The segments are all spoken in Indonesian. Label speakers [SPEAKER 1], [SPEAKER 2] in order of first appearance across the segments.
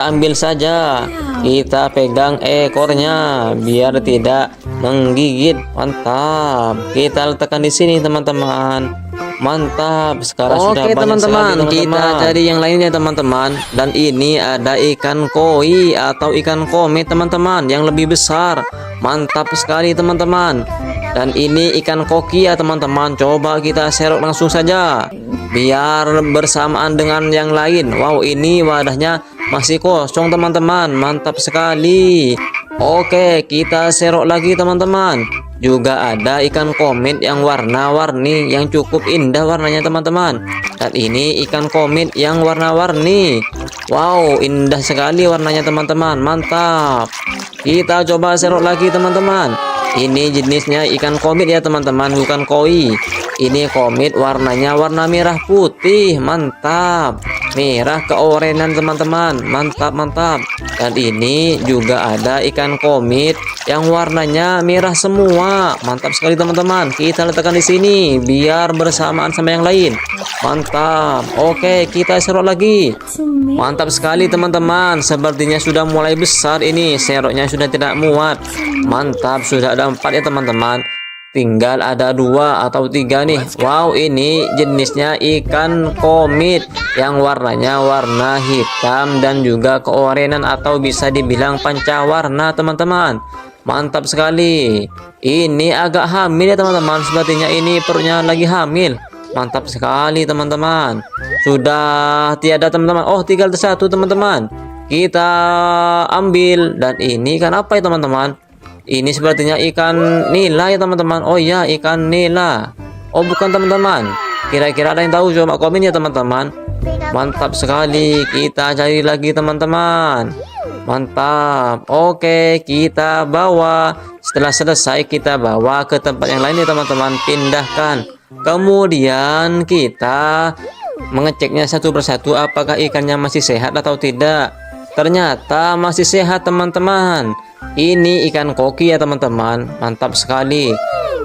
[SPEAKER 1] Ambil saja, kita pegang ekornya biar tidak menggigit. Mantap, kita letakkan di sini teman-teman. Mantap, sekarang sudah banyak
[SPEAKER 2] teman-teman,
[SPEAKER 1] sekali,
[SPEAKER 2] kita cari yang lainnya teman-teman. Dan ini ada ikan koi atau ikan komet teman-teman yang lebih besar. Mantap sekali teman-teman. Dan ini ikan koki ya teman-teman. Coba kita serok langsung saja biar bersamaan dengan yang lain. Wow, ini wadahnya masih kosong teman-teman. Mantap sekali. Oke, kita serok lagi teman-teman. Juga ada ikan komet yang warna-warni, yang cukup indah warnanya teman-teman. Dan ini ikan komet yang warna-warni. Wow, indah sekali warnanya teman-teman. Mantap. Kita coba serok lagi teman-teman. Ini jenisnya ikan komet ya teman-teman, bukan koi. Ini komet warnanya warna merah putih. Mantap, merah keorenan teman-teman. Mantap mantap. Dan ini juga ada ikan komet yang warnanya merah semua. Mantap sekali teman-teman. Kita letakkan di sini biar bersamaan sama yang lain. Mantap. Oke, kita serok lagi. Mantap sekali teman-teman. Sepertinya sudah mulai besar ini. Seroknya sudah tidak muat. Mantap, sudah ada 4 ya teman-teman. Tinggal ada 2 atau 3 nih. Wow, ini jenisnya ikan komet yang warnanya warna hitam dan juga keorenan atau bisa dibilang pancawarna teman-teman. Mantap sekali. Ini agak hamil ya teman-teman. Sepertinya ini perutnya lagi hamil. Mantap sekali teman-teman. Sudah tiada teman-teman. Oh, tinggal satu teman-teman. Kita ambil. Dan ini ikan apa ya teman-teman? Ini sepertinya ikan nila ya teman-teman. Oh iya, ikan nila. Oh bukan teman-teman. Kira-kira ada yang tahu? Coba komen ya teman-teman. Mantap sekali. Kita cari lagi teman-teman. Mantap. Oke, kita bawa. Setelah selesai kita bawa ke tempat yang lain ya teman-teman. Pindahkan. Kemudian kita mengeceknya satu persatu apakah ikannya masih sehat atau tidak. Ternyata masih sehat teman-teman. Ini ikan koki ya teman-teman. Mantap sekali.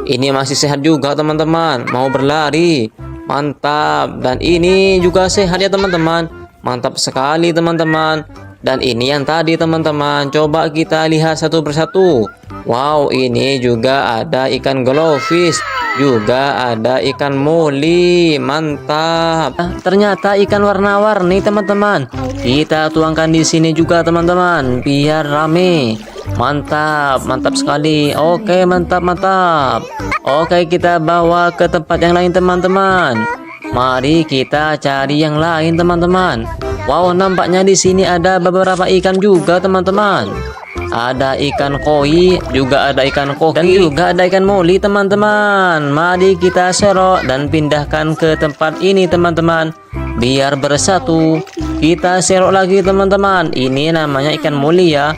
[SPEAKER 2] Ini masih sehat juga teman-teman. Mau berlari. Mantap. Dan ini juga sehat ya teman-teman. Mantap sekali teman-teman. Dan ini yang tadi teman-teman. Coba kita lihat satu persatu. Wow, ini juga ada ikan glowfish. Juga ada ikan moli. Mantap. Ternyata ikan warna-warni teman-teman. Kita tuangkan di sini juga teman-teman biar rame. Mantap, mantap sekali. Oke, mantap mantap. Oke, kita bawa ke tempat yang lain teman-teman. Mari kita cari yang lain teman-teman. Wow, nampaknya di sini ada beberapa ikan juga teman-teman. Ada ikan koi, juga ada ikan koki, dan juga ada ikan moli teman-teman. Mari kita serok dan pindahkan ke tempat ini teman-teman biar bersatu. Kita serok lagi teman-teman. Ini namanya ikan moli ya.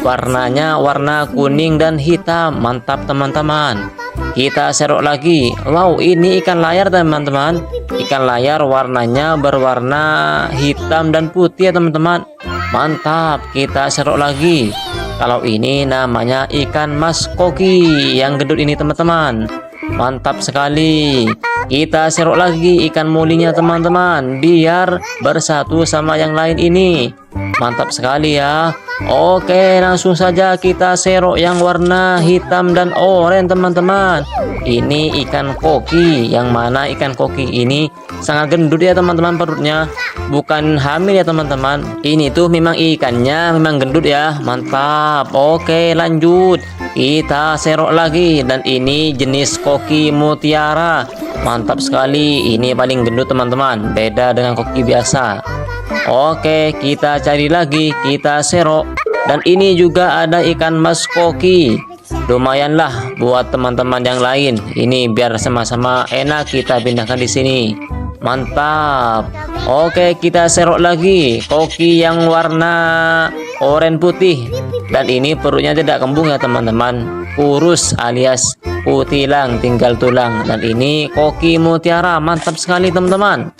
[SPEAKER 2] Warnanya warna kuning dan hitam. Mantap teman-teman. Kita serok lagi. Wow, ini ikan layar teman-teman. Ikan layar warnanya berwarna hitam dan putih ya teman-teman. Mantap. Kita serok lagi. Kalau ini namanya ikan mas koki yang gendut ini teman-teman. Mantap sekali. Kita serok lagi ikan molinya teman-teman biar bersatu sama yang lain ini. Mantap sekali ya. Oke, langsung saja kita serok yang warna hitam dan oranye teman-teman. Ini ikan koki. Yang mana ikan koki ini sangat gendut ya teman-teman perutnya. Bukan hamil ya teman-teman. Ini tuh memang ikannya memang gendut ya. Mantap. Oke, lanjut. Kita serok lagi. Dan ini jenis koki mutiara. Mantap sekali. Ini paling gendut teman-teman. Beda dengan koki biasa. Oke, kita cari lagi. Kita serok. Dan ini juga ada ikan mas koki. Lumayanlah buat teman-teman yang lain. Ini biar sama-sama enak kita pindahkan di sini. Mantap. Oke, kita serok lagi. Koki yang warna oranye putih. Dan ini perutnya tidak kembung ya teman-teman. Kurus alias kutilang, tinggal tulang. Dan ini koki mutiara. Mantap sekali teman-teman.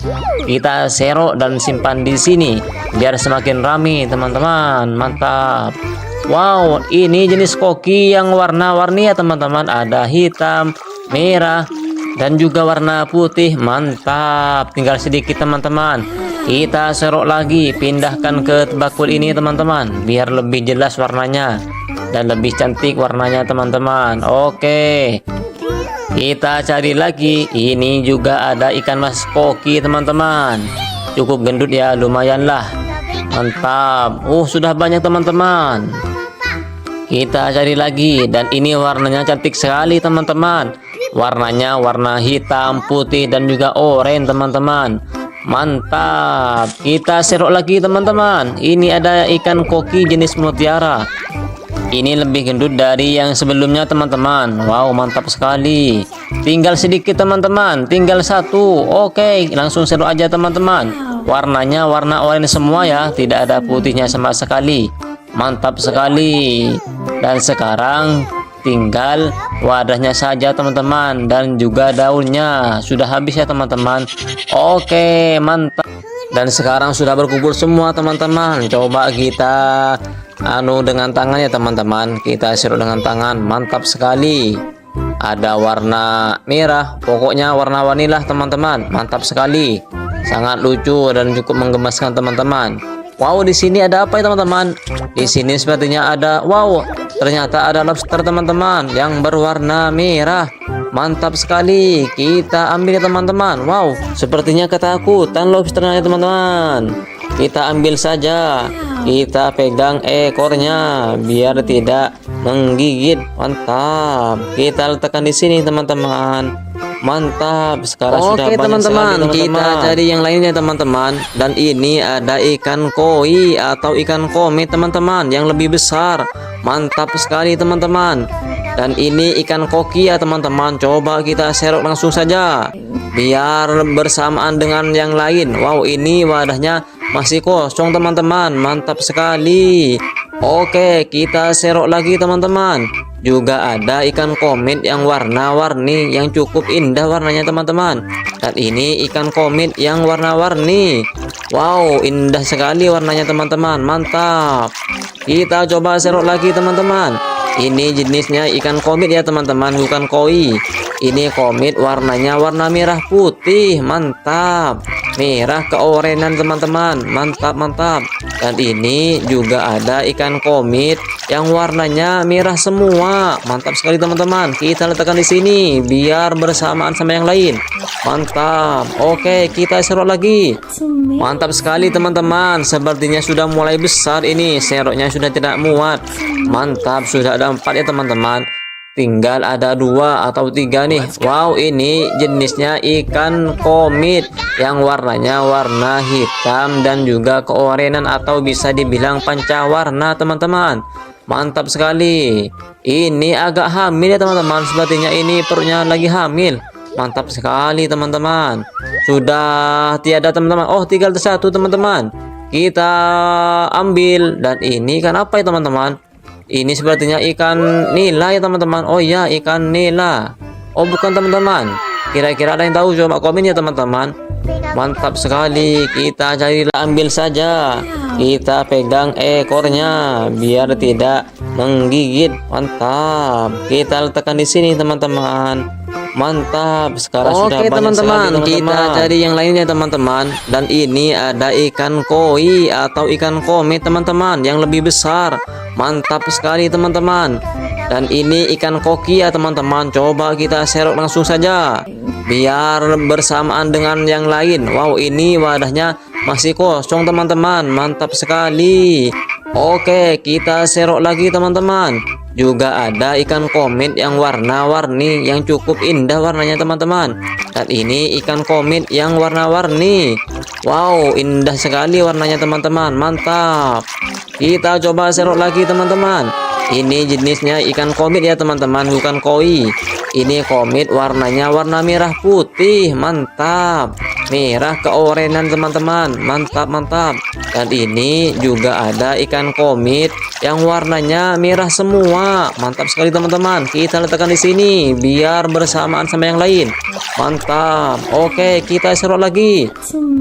[SPEAKER 2] Kita serok dan simpan di sini biar semakin ramai teman-teman. Mantap. Wow, ini jenis koki yang warna-warni ya teman-teman. Ada hitam, merah, dan juga warna putih. Mantap. Tinggal sedikit teman-teman. Kita serok lagi, pindahkan ke bakul ini teman-teman, biar lebih jelas warnanya dan lebih cantik warnanya teman-teman. Oke, kita cari lagi. Ini juga ada ikan mas koki teman-teman. Cukup gendut ya, lumayan lah. Mantap. Sudah banyak teman-teman. Kita cari lagi, dan ini warnanya cantik sekali teman-teman. Warnanya warna hitam, putih, dan juga oranye teman-teman. Mantap. Kita serok lagi teman-teman. Ini ada ikan koki jenis mutiara. Ini lebih gendut dari yang sebelumnya teman-teman. Wow, mantap sekali. Tinggal sedikit teman-teman, tinggal satu. Oke, langsung serok aja teman-teman. Warnanya warna oranye semua ya, tidak ada putihnya sama sekali. Mantap sekali. Dan sekarang tinggal wadahnya saja teman-teman, dan juga daunnya sudah habis ya teman-teman. Oke, mantap. Dan sekarang sudah berkumpul semua teman-teman. Coba kita dengan tangan ya teman-teman. Kita sirup dengan tangan. Mantap sekali. Ada warna merah, pokoknya warna-warni lah teman-teman. Mantap sekali. Sangat lucu dan cukup menggemaskan teman-teman. Wow, di sini ada apa ya teman-teman? Di sini sepertinya ada, wow, ternyata ada lobster teman-teman yang berwarna merah. Mantap sekali. Kita ambil ya teman-teman. Wow, sepertinya ketakutan lobsternya ya teman-teman. Kita ambil saja. Kita pegang ekornya biar tidak menggigit. Mantap. Kita letakkan di sini teman-teman. Mantap. Sekarang sudah banyak teman-teman,
[SPEAKER 1] sekali,
[SPEAKER 2] kita cari yang lainnya teman-teman. Dan ini ada ikan koi atau ikan komet teman-teman yang lebih besar. Mantap sekali teman-teman. Dan ini ikan koki ya teman-teman. Coba kita serok langsung saja biar bersamaan dengan yang lain. Wow, ini wadahnya masih kosong teman-teman. Mantap sekali. Oke, kita serok lagi teman-teman. Juga ada ikan komet yang warna-warni yang cukup indah warnanya teman-teman. Dan ini ikan komet yang warna-warni. Wow, indah sekali warnanya teman-teman. Mantap. Kita coba serok lagi teman-teman. Ini jenisnya ikan komet ya teman-teman, bukan koi. Ini komet warnanya warna merah putih. Mantap. Merah keorenan teman-teman. Mantap, mantap. Dan ini juga ada ikan komet yang warnanya merah semua. Mantap sekali teman-teman. Kita letakkan di sini biar bersamaan sama yang lain. Mantap. Oke, kita serok lagi. Mantap sekali teman-teman. Sepertinya sudah mulai besar ini. Seroknya sudah tidak muat. Mantap, sudah ada 4 ya teman-teman. Tinggal ada 2 atau 3 nih. Wow, ini jenisnya ikan komet yang warnanya warna hitam dan juga keorenan atau bisa dibilang pancawarna teman-teman. Mantap sekali. Ini agak hamil ya teman-teman. Sepertinya ini perutnya lagi hamil. Mantap sekali teman-teman. Sudah tiada teman-teman. Oh, tinggal satu teman-teman. Kita ambil. Dan ini kan apa ya teman-teman? Ini sepertinya ikan nila ya teman-teman. Oh iya, ikan nila. Oh bukan teman-teman. Kira-kira ada yang tahu? Coba komen ya teman-teman. Mantap sekali. Kita cari, ambil saja. Kita pegang ekornya biar tidak menggigit. Mantap. Kita letakkan di sini teman-teman. Mantap. Sekarang sudah banyak teman-teman,
[SPEAKER 1] sekali,
[SPEAKER 2] kita cari yang lainnya teman-teman. Dan ini ada ikan koi atau ikan komet teman-teman yang lebih besar. Mantap sekali teman-teman. Dan ini ikan koki ya teman-teman. Coba kita serok langsung saja biar bersamaan dengan yang lain. Wow, ini wadahnya masih kosong teman-teman. Mantap sekali. Oke, kita serok lagi teman-teman. Juga ada ikan komet yang warna-warni yang cukup indah warnanya teman-teman. Dan ini ikan komet yang warna-warni. Wow, indah sekali warnanya teman-teman. Mantap. Kita coba serok lagi teman-teman. Ini jenisnya ikan komet ya teman-teman, bukan koi. Ini komet warnanya warna merah putih. Mantap. Merah keorenan teman-teman. Mantap, mantap. Dan ini juga ada ikan komet yang warnanya merah semua. Mantap sekali teman-teman. Kita letakkan di sini biar bersamaan sama yang lain. Mantap. Oke, kita serok lagi.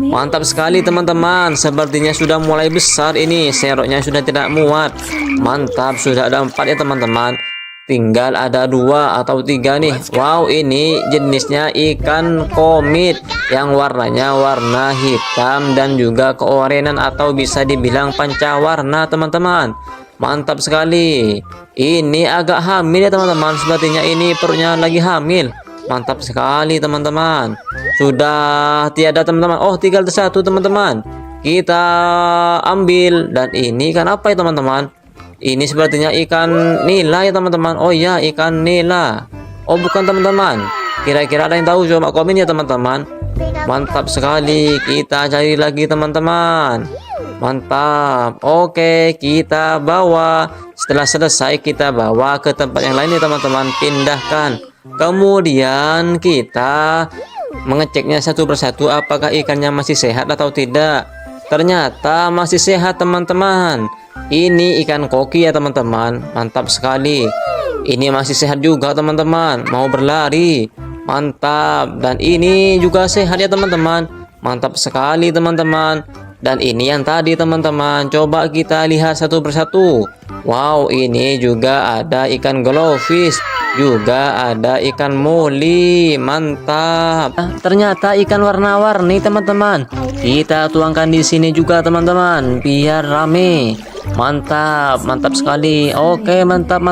[SPEAKER 2] Mantap sekali teman-teman. Sepertinya sudah mulai besar ini. Seroknya sudah tidak muat. Mantap, sudah ada 4 ya teman-teman. tinggal ada 2 atau 3 nih. Wow, ini jenisnya ikan komit yang warnanya warna hitam dan juga keorenan atau bisa dibilang pancawarna teman-teman. Mantap sekali. Ini agak hamil ya teman-teman, sepertinya ini perutnya lagi hamil. Mantap sekali teman-teman. Sudah tiada teman-teman. Oh, tinggal satu teman-teman. Kita ambil, dan ini ikan apa ya teman-teman? Ini sepertinya ikan nila ya teman-teman. Oh iya, ikan nila. Oh bukan teman-teman. Kira-kira ada yang tahu? Coba komen ya teman-teman. Mantap sekali. Kita cari lagi teman-teman. Mantap. Oke, kita bawa. Setelah selesai kita bawa ke tempat yang lain ya teman-teman. Pindahkan. Kemudian kita mengeceknya satu persatu apakah ikannya masih sehat atau tidak. Ternyata masih sehat teman-teman. Ini ikan koki ya teman-teman. Mantap sekali. Ini masih sehat juga teman-teman. Mau berlari. Mantap. Dan ini juga sehat ya teman-teman. Mantap sekali teman-teman. Dan ini yang tadi teman-teman. Coba kita lihat satu persatu. Wow, ini juga ada ikan glowfish. Juga ada ikan moli. Mantap. Ternyata ikan warna-warni teman-teman. Kita tuangkan di sini juga teman-teman biar rame. Mantap, mantap sekali. Oke, mantap.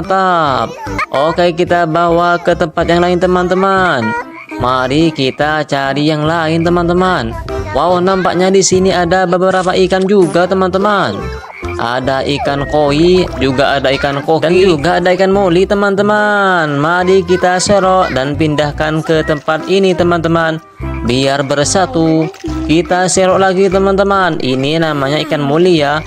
[SPEAKER 2] Oke, kita bawa ke tempat yang lain teman-teman. Mari kita cari yang lain teman-teman. Wow, nampaknya di sini ada beberapa ikan juga teman-teman. Ada ikan koi, juga ada ikan koki, dan juga ada ikan moli teman-teman. Mari kita serok dan pindahkan ke tempat ini teman-teman, biar bersatu. Kita serok lagi teman-teman. Ini namanya ikan moli ya.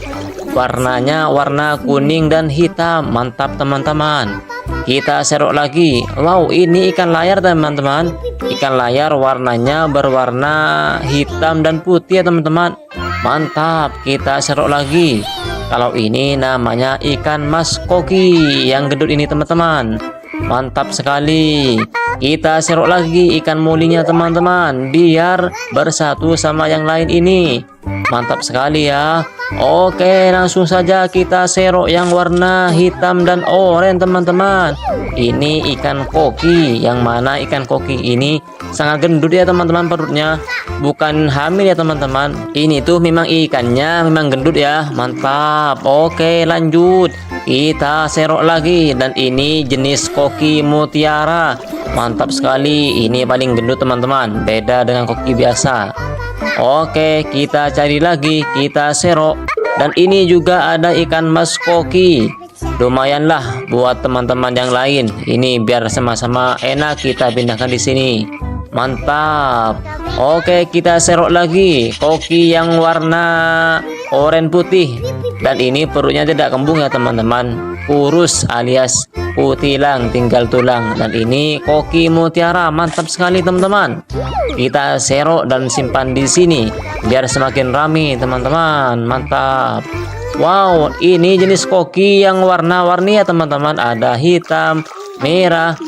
[SPEAKER 2] Warnanya warna kuning dan hitam. Mantap teman-teman. Kita serok lagi. Wow, ini ikan layar teman-teman. Ikan layar warnanya berwarna hitam dan putih ya teman-teman. Mantap. Kita serok lagi. Kalau ini namanya ikan mas koki yang gendut ini teman-teman. Mantap sekali. Kita serok lagi ikan molinya teman-teman biar bersatu sama yang lain ini. Mantap sekali ya. Oke, langsung saja kita serok yang warna hitam dan oranye teman-teman. Ini ikan koki, yang mana ikan koki ini sangat gendut ya teman-teman perutnya. Bukan hamil ya teman-teman. Ini tuh memang ikannya memang gendut ya. Mantap. Oke, lanjut. Kita serok lagi, dan ini jenis koki mutiara. Mantap sekali. Ini paling gendut teman-teman. Beda dengan koki biasa. Oke, kita cari lagi. Kita serok. Dan ini juga ada ikan mas koki. Lumayanlah buat teman-teman yang lain. Ini biar sama-sama enak kita pindahkan di sini. Mantap. Oke, kita serok lagi koki yang warna oranye putih. Dan ini perutnya tidak kembung ya teman-teman. Kurus alias kutilang, tinggal tulang. Dan ini koki mutiara. Mantap sekali teman-teman. Kita serok dan simpan di sini biar semakin ramai teman-teman. Mantap. Wow, ini jenis koki yang warna-warni ya teman-teman. Ada hitam, merah,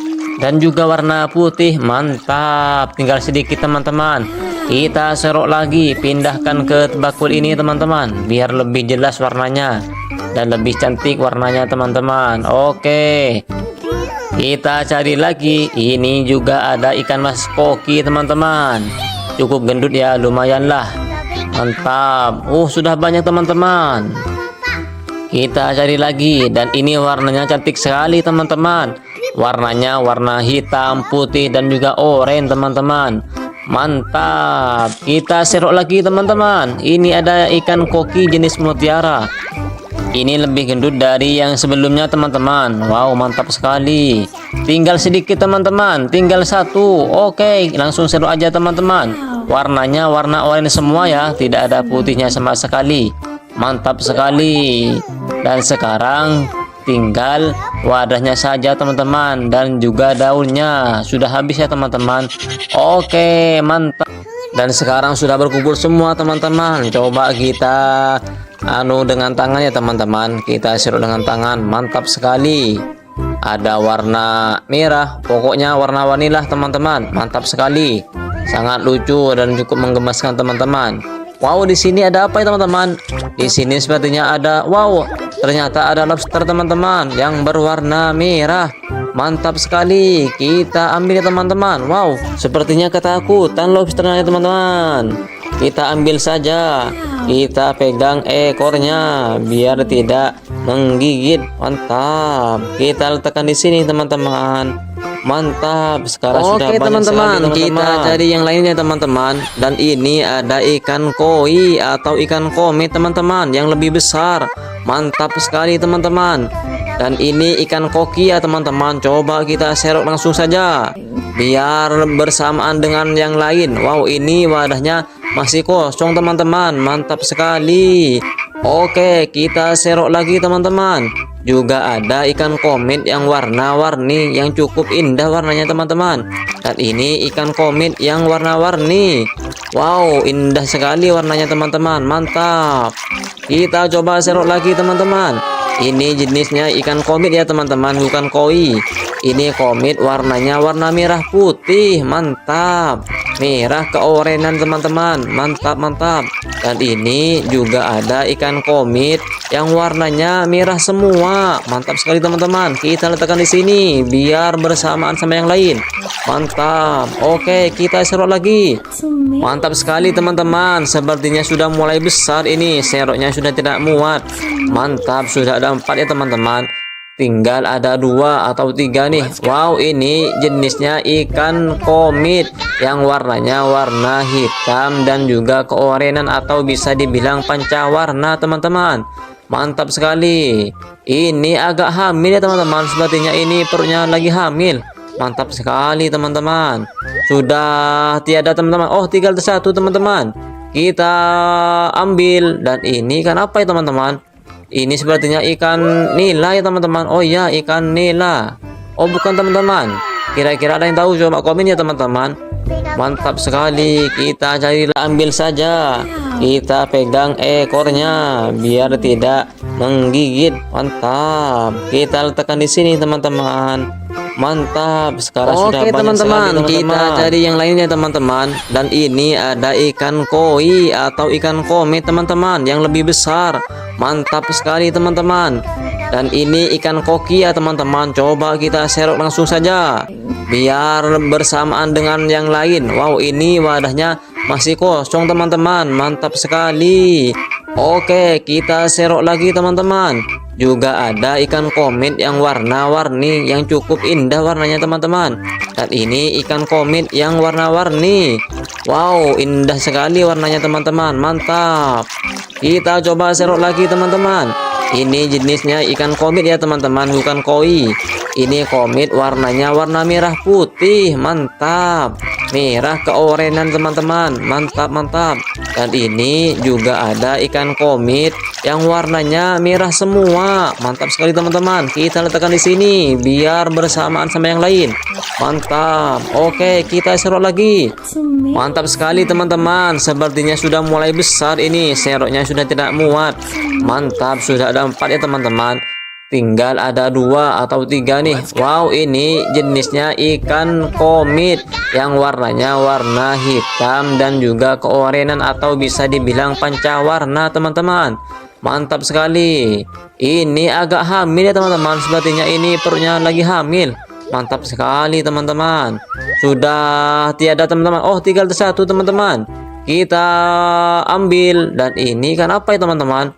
[SPEAKER 2] dan juga warna putih. Mantap. Tinggal sedikit teman-teman. Kita serok lagi, pindahkan ke bakul ini teman-teman biar lebih jelas warnanya dan lebih cantik warnanya teman-teman. Oke, kita cari lagi. Ini juga ada ikan mas koki teman-teman. Cukup gendut ya, lumayanlah. Mantap. Sudah banyak teman-teman. Kita cari lagi, dan ini warnanya cantik sekali teman-teman. Warnanya warna hitam, putih, dan juga oranye teman-teman. Mantap. Kita serok lagi teman-teman. Ini ada ikan koki jenis mutiara. Ini lebih gendut dari yang sebelumnya teman-teman. Wow, mantap sekali. Tinggal sedikit teman-teman. Tinggal satu. Oke, langsung serok aja teman-teman. Warnanya warna oranye semua ya. Tidak ada putihnya sama sekali. Mantap sekali. Dan sekarang tinggal wadahnya saja teman-teman, dan juga daunnya. Sudah habis ya teman-teman. Oke, mantap. Dan sekarang sudah berkumpul semua teman-teman. Coba kita dengan tangan ya teman-teman. Kita serok dengan tangan. Mantap sekali. Ada warna merah. Pokoknya warna-warni lah teman-teman. Mantap sekali. Sangat lucu dan cukup menggemaskan teman-teman. Wow, di sini ada apa ya teman-teman? Di sini sepertinya ada Ternyata ada lobster teman-teman yang berwarna merah. Mantap sekali. Kita ambil ya teman-teman. Wow, sepertinya ketakutan lobsternya teman-teman. Kita ambil saja. Kita pegang ekornya biar tidak menggigit. Mantap. Kita letakkan di sini teman-teman. Mantap. Sekarang sudah
[SPEAKER 1] Oke,
[SPEAKER 2] banyak
[SPEAKER 1] teman-teman,
[SPEAKER 2] sekali,
[SPEAKER 1] kita
[SPEAKER 2] cari yang lainnya teman-teman. Dan ini ada ikan koi atau ikan komet teman-teman yang lebih besar. Mantap sekali teman-teman. Dan ini ikan koki ya teman-teman. Coba kita serok langsung saja biar bersamaan dengan yang lain. Wow, ini wadahnya masih kosong teman-teman. Mantap sekali. Oke, kita serok lagi teman-teman. Juga ada ikan komet yang warna-warni yang cukup indah warnanya teman-teman. Dan ini ikan komet yang warna-warni. Wow, indah sekali warnanya teman-teman. Mantap. Kita coba serok lagi teman-teman. Ini jenisnya ikan komet ya teman-teman, bukan koi. Ini komet warnanya warna merah putih. Mantap. Merah keorenan teman-teman. Mantap, mantap. Dan ini juga ada ikan komet yang warnanya merah semua. Mantap sekali teman-teman. Kita letakkan di sini biar bersamaan sama yang lain. Mantap. Oke, kita serok lagi. Mantap sekali teman-teman. Sepertinya sudah mulai besar ini. Seroknya sudah tidak muat. Mantap, sudah ada 4 ya teman-teman. Tinggal ada 2 atau 3 nih. Wow, ini jenisnya ikan komet yang warnanya warna hitam dan juga keorenan atau bisa dibilang pancawarna teman-teman. Mantap sekali. Ini agak hamil ya teman-teman. Sepertinya ini perutnya lagi hamil. Mantap sekali teman-teman. Sudah tiada teman-teman. Oh, tinggal satu teman-teman. Kita ambil. Dan ini kan apa ya teman-teman? Ini sepertinya ikan nila ya teman-teman. Oh iya, ikan nila. Oh bukan teman-teman. Kira-kira ada yang tahu? Coba komen ya teman-teman. Mantap sekali. Kita cari, ambil saja. Kita pegang ekornya biar tidak menggigit. Mantap. Kita letakkan di sini teman-teman. Mantap. Sekarang sudah banyak
[SPEAKER 1] teman-teman,
[SPEAKER 2] sekali,
[SPEAKER 1] kita
[SPEAKER 2] cari yang lainnya teman-teman. Dan ini ada ikan koi atau ikan komet teman-teman yang lebih besar. Mantap sekali teman-teman. Dan ini ikan koki ya teman-teman. Coba kita serok langsung saja biar bersamaan dengan yang lain. Wow, ini wadahnya masih kosong teman-teman. Mantap sekali. Oke, kita serok lagi teman-teman. Juga ada ikan komet yang warna-warni yang cukup indah warnanya teman-teman. Dan ini ikan komet yang warna-warni. Wow, indah sekali warnanya teman-teman. Mantap. Kita coba serok lagi teman-teman. Ini jenisnya ikan komet ya teman-teman, bukan koi. Ini komet warnanya warna merah putih. Mantap. Merah keorenan teman-teman. Mantap, mantap. Dan ini juga ada ikan komet yang warnanya merah semua. Mantap sekali teman-teman. Kita letakkan di sini biar bersamaan sama yang lain. Mantap. Oke, kita serok lagi. Mantap sekali teman-teman. Sepertinya sudah mulai besar ini. Seroknya sudah tidak muat. Mantap, sudah ada 4 ya teman-teman. Tinggal ada 2 atau 3 nih. Wow, ini jenisnya ikan komet yang warnanya warna hitam dan juga keorenan atau bisa dibilang pancawarna teman-teman. Mantap sekali. Ini agak hamil ya teman-teman. Sepertinya ini perutnya lagi hamil. Mantap sekali teman-teman. Sudah tiada teman-teman. Oh, tinggal satu teman-teman. Kita ambil. Dan ini kan apa ya teman-teman?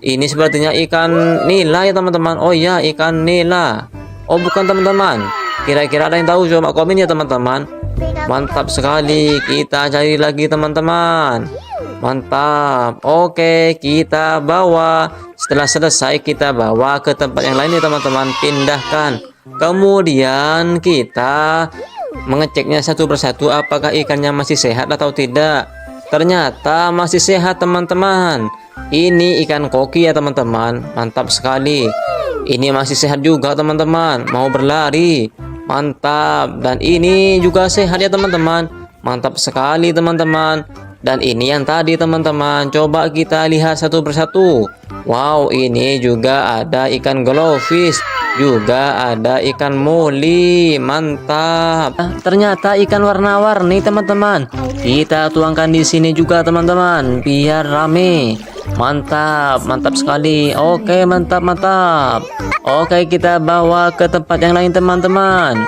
[SPEAKER 2] Ini sepertinya ikan nila ya teman-teman. Oh iya, ikan nila. Oh bukan teman-teman. Kira-kira ada yang tahu? Coba komen ya teman-teman. Mantap sekali. Kita cari lagi teman-teman. Mantap. Oke, kita bawa. Setelah selesai kita bawa ke tempat yang lain ya teman-teman. Pindahkan. Kemudian kita mengeceknya satu persatu apakah ikannya masih sehat atau tidak. Ternyata masih sehat teman-teman. Ini ikan koki ya teman-teman. Mantap sekali. Ini masih sehat juga teman-teman. Mau berlari. Mantap. Dan ini juga sehat ya teman-teman. Mantap sekali teman-teman. Dan ini yang tadi teman-teman. Coba kita lihat satu persatu. Wow, ini juga ada ikan glowfish.
[SPEAKER 1] juga ada ikan muli. Mantap.
[SPEAKER 2] Ternyata ikan warna-warni teman-teman. Kita tuangkan di sini juga teman-teman biar rame. Mantap, mantap sekali. Oke, mantap, mantap. Oke, kita bawa ke tempat yang lain teman-teman.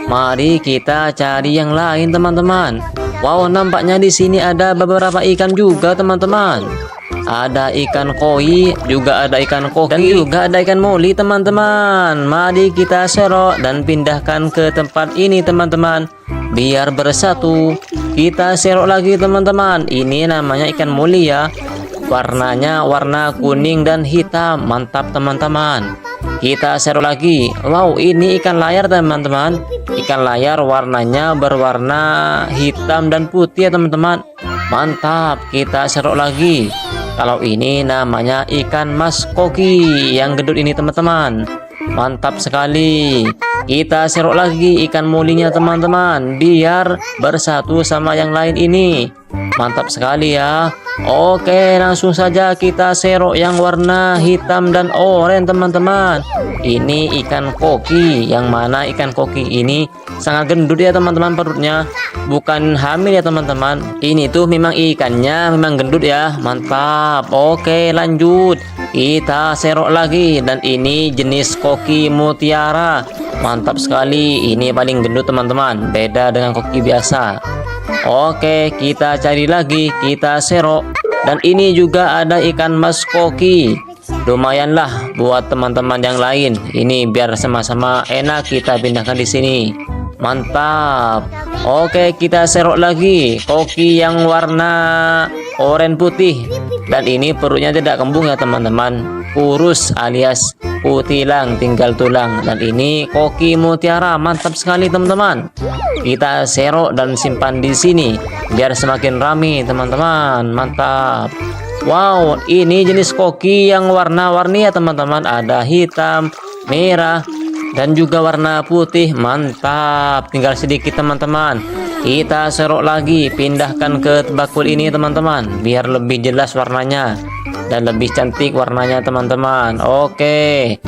[SPEAKER 2] Mari kita cari yang lain teman-teman. Wow, nampaknya di sini ada beberapa ikan juga teman-teman. Ada ikan koi, juga ada ikan koki, dan juga ada ikan moli teman-teman. Mari kita serok dan pindahkan ke tempat ini teman-teman, biar bersatu. Kita serok lagi teman-teman. Ini namanya ikan moli ya. Warnanya warna kuning dan hitam. Mantap teman-teman. Kita serok lagi. Wow, ini ikan layar teman-teman. Ikan layar warnanya berwarna hitam dan putih ya teman-teman. Mantap. Kita serok lagi. Kalau ini namanya ikan mas koki yang gendut ini teman-teman. Mantap sekali. Kita serok lagi ikan molinya teman-teman, biar bersatu sama yang lain ini. Mantap sekali ya. Oke, langsung saja kita serok yang warna hitam dan oranye teman-teman. Ini ikan koki, yang mana ikan koki ini sangat gendut ya teman-teman perutnya. Bukan hamil ya teman-teman. Ini tuh memang ikannya memang gendut ya. Mantap. Oke, lanjut. Kita serok lagi, dan ini jenis koki mutiara. Mantap sekali. Ini paling gendut teman-teman. Beda dengan koki biasa. Oke, kita cari lagi. Kita serok. Dan ini juga ada ikan mas koki. Lumayanlah buat teman-teman yang lain. Ini biar sama-sama enak kita pindahkan di sini. Mantap. Oke, kita serok lagi koki yang warna oranye putih. Dan ini perutnya tidak kembung ya teman-teman. Kurus alias putilang, tinggal tulang. Dan ini koki mutiara. Mantap sekali teman-teman. Kita serok dan simpan di sini biar semakin ramai teman-teman. Mantap. Wow, ini jenis koki yang warna-warni ya teman-teman. Ada hitam, merah, dan juga warna putih. Mantap. Tinggal sedikit teman-teman. Kita serok lagi, pindahkan ke bakul ini teman-teman, biar lebih jelas warnanya dan lebih cantik warnanya teman-teman. Oke,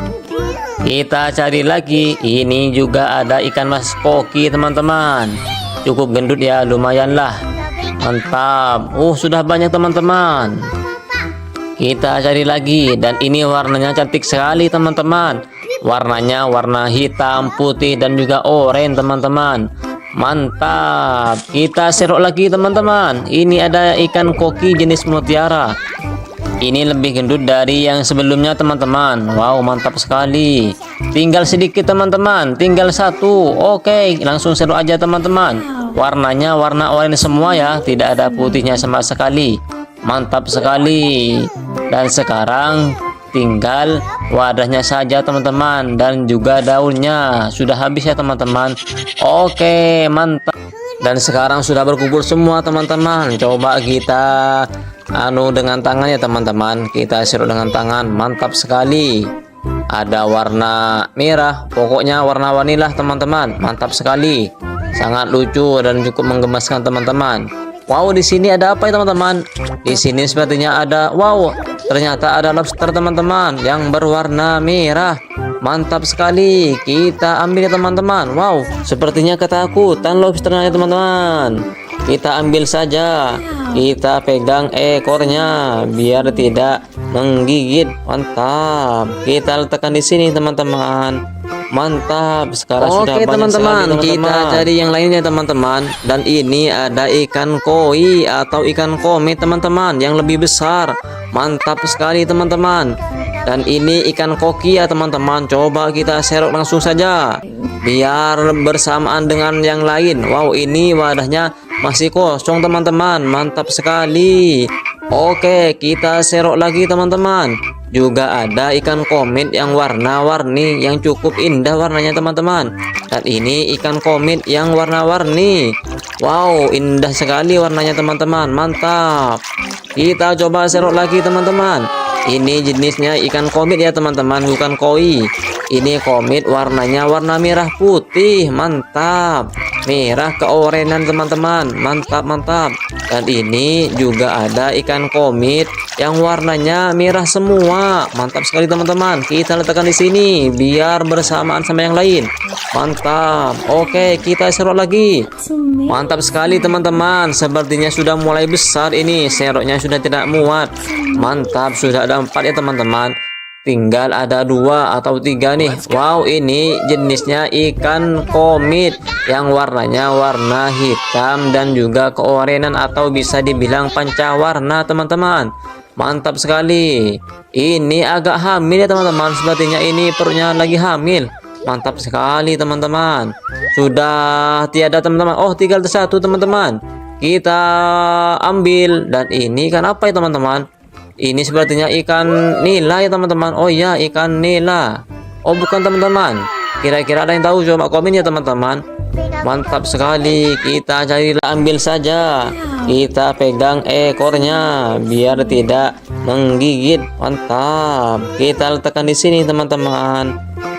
[SPEAKER 2] kita cari lagi. Ini juga ada ikan mas koki teman-teman. Cukup gendut ya, lumayan lah. Mantap. Sudah banyak teman-teman. Kita cari lagi, dan ini warnanya cantik sekali teman-teman. Warnanya warna hitam, putih, dan juga oranye teman-teman. Mantap. Kita serok lagi teman-teman. Ini ada ikan koki jenis mutiara. Ini lebih gendut dari yang sebelumnya teman-teman. Wow, mantap sekali. Tinggal sedikit teman-teman, tinggal satu. Oke, langsung serok aja teman-teman. Warnanya warna oranye semua ya, tidak ada putihnya sama sekali. Mantap sekali. Dan sekarang tinggal wadahnya saja teman-teman, dan juga daunnya sudah habis ya teman-teman. Oke, mantap. Dan sekarang sudah berkumpul semua teman-teman. Coba kita dengan tangan ya teman-teman. Kita serok dengan tangan. Mantap sekali. Ada warna merah, pokoknya warna-warni lah teman-teman. Mantap sekali. Sangat lucu dan cukup menggemaskan teman-teman. Wow, di sini ada apa ya teman-teman? Di sini sepertinya ada, wow, ternyata ada lobster teman-teman yang berwarna merah. Mantap sekali. Kita ambil ya teman-teman. Wow, sepertinya ketakutan lobsternya ya teman-teman. Kita ambil saja. Kita pegang ekornya biar tidak menggigit. Mantap. Kita letakkan di sini teman-teman. Mantap. Sekarang sudah banyak teman-teman,
[SPEAKER 1] sekali,
[SPEAKER 2] kita cari yang lainnya teman-teman. Dan ini ada ikan koi atau ikan komet teman-teman yang lebih besar. Mantap sekali teman-teman. Dan ini ikan koki ya teman-teman. Coba kita serok langsung saja biar bersamaan dengan yang lain. Wow, ini wadahnya masih kosong teman-teman. Mantap sekali. Oke, kita serok lagi teman-teman. Juga ada ikan komet yang warna-warni yang cukup indah warnanya teman-teman. Dan ini ikan komet yang warna-warni. Wow, indah sekali warnanya teman-teman. Mantap. Kita coba serok lagi teman-teman. Ini jenisnya ikan komet ya teman-teman, bukan koi. Ini komet warnanya warna merah putih. Mantap. Merah keorenan teman-teman. Mantap, mantap. Dan ini juga ada ikan komet yang warnanya merah semua. Mantap sekali teman-teman. Kita letakkan di sini biar bersamaan sama yang lain. Mantap. Oke, kita serok lagi. Mantap sekali teman-teman. Sepertinya sudah mulai besar ini. Seroknya sudah tidak muat. Mantap, sudah ada 4 ya teman-teman. Tinggal ada 2 atau 3 nih. Wow, ini jenisnya ikan komit yang warnanya warna hitam dan juga keorenan atau bisa dibilang pancawarna teman-teman. Mantap sekali. Ini agak hamil ya teman-teman. Sepertinya ini perutnya lagi hamil. Mantap sekali teman-teman. Sudah tiada teman-teman. Oh, tinggal satu teman-teman. Kita ambil. Dan ini kan apa ya teman-teman? Ini sepertinya ikan nila ya teman-teman. Oh ya, ikan nila. Oh bukan teman-teman. Kira-kira ada yang tahu? Coba komen ya teman-teman. Mantap sekali. Kita cari, ambil saja. Kita pegang ekornya biar tidak menggigit. Mantap. Kita letakkan di sini teman-teman.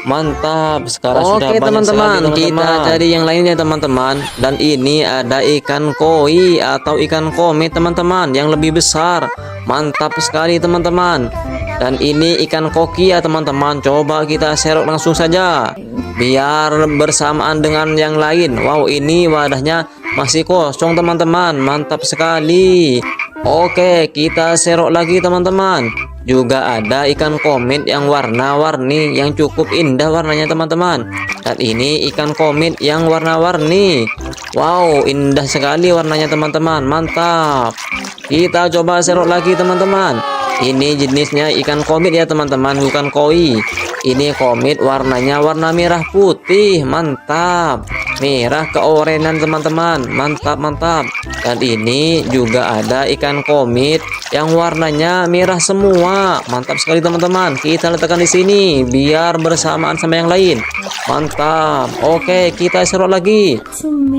[SPEAKER 2] Mantap. Sekarang sudah banyak teman-teman, sekali, kita cari yang lainnya teman-teman. Dan ini ada ikan koi atau ikan komit teman-teman yang lebih besar. Mantap sekali teman-teman. Dan ini ikan koki ya teman-teman. Coba kita serok langsung saja biar bersamaan dengan yang lain. Wow, ini wadahnya masih kosong teman-teman. Mantap sekali. Oke, kita serok lagi teman-teman. Juga ada ikan komit yang warna-warni yang cukup indah warnanya teman-teman. Dan ini ikan komit yang warna-warni. Wow, indah sekali warnanya teman-teman. Mantap. Kita coba serok lagi teman-teman. Ini jenisnya ikan komit ya teman-teman, bukan koi. Ini komit warnanya warna merah putih. Mantap. Merah keorenan teman-teman. Mantap, mantap. Dan ini juga ada ikan komit yang warnanya merah semua. Mantap sekali teman-teman. Kita letakkan di sini biar bersamaan sama yang lain. Mantap. Oke, kita serok lagi.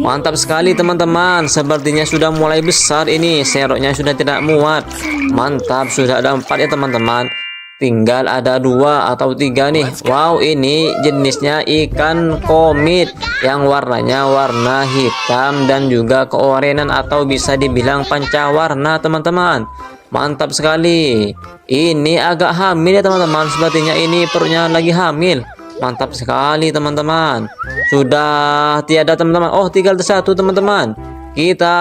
[SPEAKER 2] Mantap sekali teman-teman. Sepertinya sudah mulai besar ini. Seroknya sudah tidak muat. Mantap, sudah ada 4 ya teman-teman. Tinggal ada 2 atau 3 nih. Wow, ini jenisnya ikan komit yang warnanya warna hitam dan juga keorenan atau bisa dibilang pancawarna teman-teman. Mantap sekali. Ini agak hamil ya teman-teman. Sepertinya ini perutnya lagi hamil. Mantap sekali teman-teman. Sudah tiada teman-teman. Oh, tinggal satu teman-teman. Kita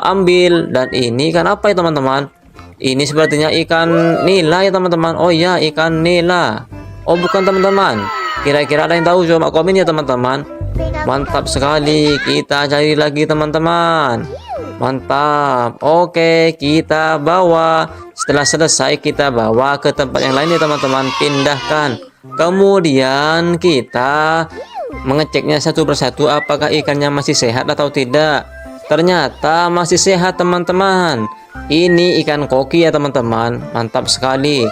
[SPEAKER 2] ambil. Dan ini kan apa ya teman-teman? Ini sepertinya ikan nila ya teman-teman. Oh ya, ikan nila. Oh bukan teman-teman. Kira-kira ada yang tahu? Coba komen ya teman-teman. Mantap sekali. Kita cari lagi teman-teman. Mantap. Oke, kita bawa. Setelah selesai kita bawa ke tempat yang lain ya teman-teman. Pindahkan. Kemudian kita mengeceknya satu persatu apakah ikannya masih sehat atau tidak. Ternyata masih sehat teman-teman. Ini ikan koki ya teman-teman. Mantap sekali.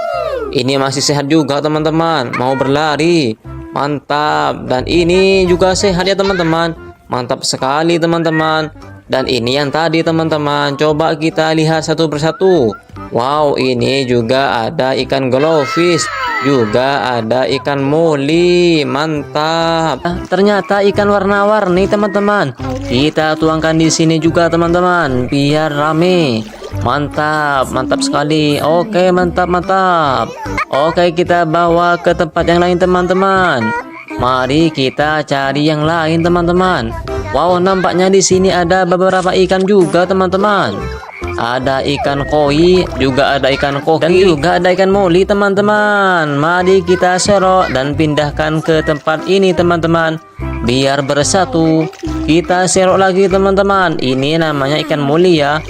[SPEAKER 2] Ini masih sehat juga teman-teman. Mau berlari. Mantap. Dan ini juga sehat ya teman-teman. Mantap sekali teman-teman. Dan ini yang tadi teman-teman. Coba kita lihat satu persatu. Wow, ini juga ada ikan glowfish. Juga ada ikan moli. Mantap. Ternyata ikan warna-warni teman-teman. Kita tuangkan di sini juga teman-teman biar rame. Mantap, mantap sekali. Oke, mantap, mantap. Oke, kita bawa ke tempat yang lain teman-teman. Mari kita cari yang lain teman-teman. Wow, nampaknya di sini ada beberapa ikan juga teman-teman. Ada ikan koi, juga ada ikan koki, dan juga ada ikan moli teman-teman. Mari kita serok dan pindahkan ke tempat ini teman-teman biar bersatu. Kita serok lagi teman-teman. Ini namanya ikan moli ya.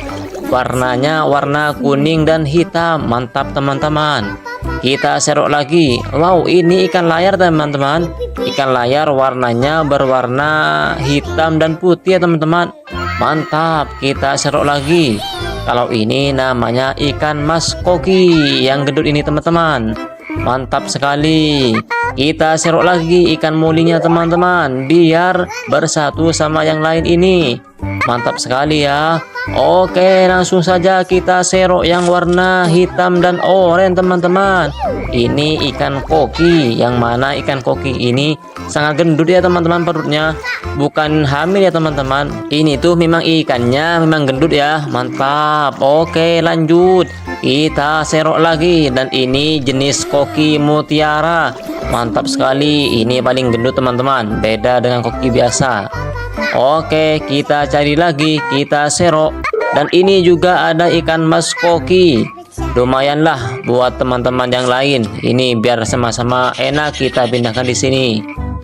[SPEAKER 2] Warnanya warna kuning dan hitam. Mantap teman-teman. Kita serok lagi. Wow, ini ikan layar teman-teman. Ikan layar warnanya berwarna hitam dan putih ya teman-teman. Mantap. Kita serok lagi. Kalau ini namanya ikan mas koki yang gendut ini teman-teman. Mantap sekali. Kita serok lagi ikan molinya teman-teman biar bersatu sama yang lain ini. Mantap sekali ya. Oke, langsung saja kita serok yang warna hitam dan oranye teman-teman. Ini ikan koki. Yang mana ikan koki ini sangat gendut ya teman-teman perutnya. Bukan hamil ya teman-teman. Ini tuh memang ikannya memang gendut ya. Mantap. Oke, lanjut. Kita serok lagi, dan ini jenis koki mutiara. Mantap sekali, ini paling gendut teman-teman, beda dengan koki biasa. Oke, kita cari lagi, kita serok. Dan ini juga ada ikan mas koki. Lumayanlah buat teman-teman yang lain. Ini biar sama-sama enak, kita pindahkan di sini.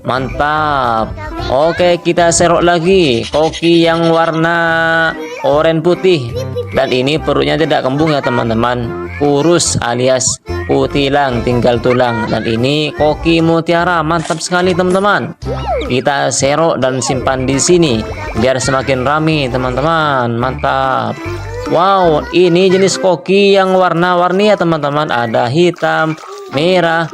[SPEAKER 2] Mantap. Oke, kita serok lagi koki yang warna oranye putih. Dan ini perutnya tidak kembung ya teman-teman, kurus alias putilang, tinggal tulang. Dan ini koki mutiara, mantap sekali teman-teman. Kita serok dan simpan di sini biar semakin rame teman-teman. Mantap. Wow, ini jenis koki yang warna-warni ya teman-teman. Ada hitam, merah,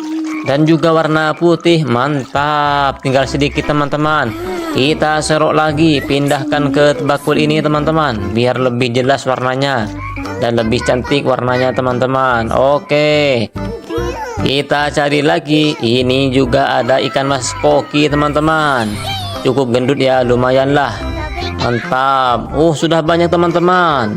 [SPEAKER 2] dan juga warna putih. Mantap, tinggal sedikit teman-teman. Kita serok lagi, pindahkan ke bakul ini teman-teman, biar lebih jelas warnanya dan lebih cantik warnanya teman-teman. Oke, kita cari lagi. Ini juga ada ikan mas koki teman-teman, cukup gendut ya, lumayan lah. Mantap. Sudah banyak teman-teman.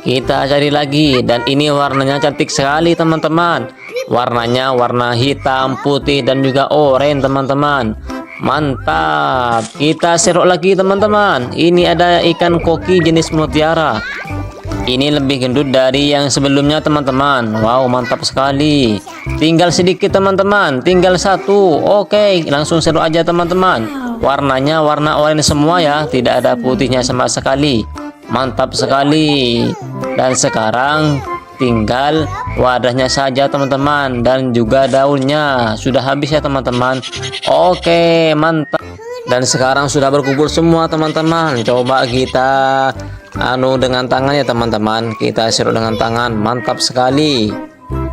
[SPEAKER 2] Kita cari lagi, dan ini warnanya cantik sekali teman-teman. Warnanya warna hitam, putih, dan juga oranye teman-teman. Mantap. Kita serok lagi teman-teman. Ini ada ikan koki jenis mutiara. Ini lebih gendut dari yang sebelumnya teman-teman. Wow, mantap sekali. Tinggal sedikit teman-teman, tinggal satu. Oke, langsung serok aja teman-teman. Warnanya warna oranye semua ya, tidak ada putihnya sama sekali. Mantap sekali. Dan sekarang tinggal wadahnya saja teman-teman, dan juga daunnya sudah habis ya teman-teman. Oke, mantap. Dan sekarang sudah berkumpul semua teman-teman. Coba kita dengan tangan ya teman-teman, kita serok dengan tangan. Mantap sekali.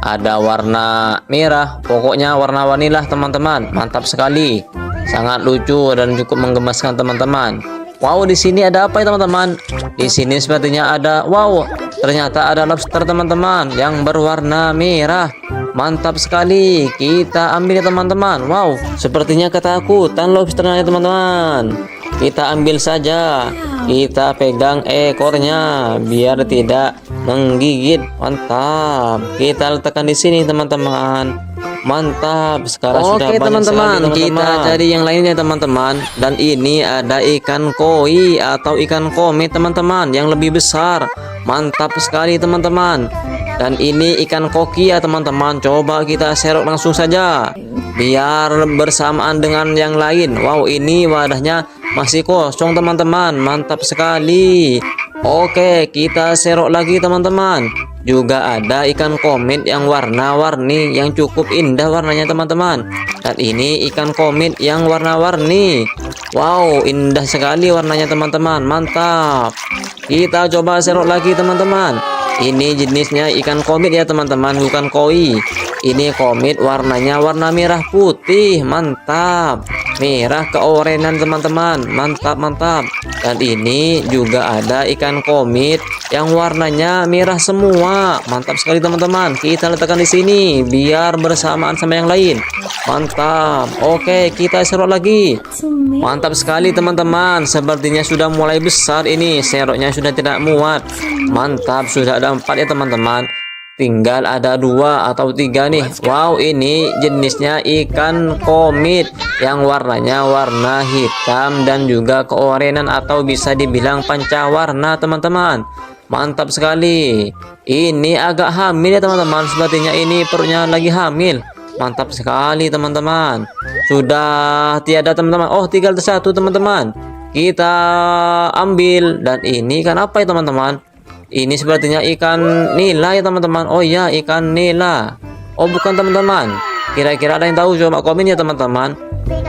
[SPEAKER 2] Ada warna merah, pokoknya warna-warni lah teman-teman. Mantap sekali, sangat lucu dan cukup menggemaskan teman-teman. Wow, di sini ada apa ya teman-teman? Di sini sepertinya ada, wow, ternyata ada lobster teman-teman yang berwarna merah. Mantap sekali, kita ambil ya teman-teman. Wow, sepertinya ketakutan lobsternya ya teman-teman. Kita ambil saja, kita pegang ekornya biar tidak menggigit. Mantap, kita letakkan di sini teman-teman. Mantap, sekarang sudah banyak teman-teman,
[SPEAKER 1] sekali,
[SPEAKER 2] kita cari yang lainnya teman-teman. Dan ini ada ikan koi atau ikan komet teman-teman, yang lebih besar. Mantap sekali teman-teman. Dan ini ikan koki ya teman-teman. Coba kita serok langsung saja biar bersamaan dengan yang lain. Wow, ini wadahnya masih kosong teman-teman. Mantap sekali. Oke, kita serok lagi teman-teman. Juga ada ikan komet yang warna-warni, yang cukup indah warnanya teman-teman. Dan ini ikan komet yang warna-warni. Wow, indah sekali warnanya teman-teman. Mantap. Kita coba serok lagi teman-teman. Ini jenisnya ikan komet ya teman-teman, bukan koi. Ini komet, warnanya warna merah putih. Mantap, merah keorenan teman-teman. Mantap, mantap. Dan ini juga ada ikan komet yang warnanya merah semua. Mantap sekali teman-teman. Kita letakkan di sini biar bersamaan sama yang lain. Mantap. Oke, kita serok lagi. Mantap sekali teman-teman. Sepertinya sudah mulai besar ini. Seroknya sudah tidak muat. Mantap, sudah ada 4 ya teman-teman. Tinggal ada 2 atau 3 nih. Wow, ini jenisnya ikan komet yang warnanya warna hitam dan juga keorenan atau bisa dibilang pancawarna teman-teman. Mantap sekali. Ini agak hamil ya teman-teman. Sepertinya ini perutnya lagi hamil. Mantap sekali teman-teman. Sudah tiada teman-teman. Oh, tinggal satu teman-teman. Kita ambil. Dan ini kan apa ya teman-teman? Ini sepertinya ikan nila ya teman-teman. Oh iya, ikan nila. Oh bukan teman-teman. Kira-kira ada yang tahu? Coba komen ya teman-teman.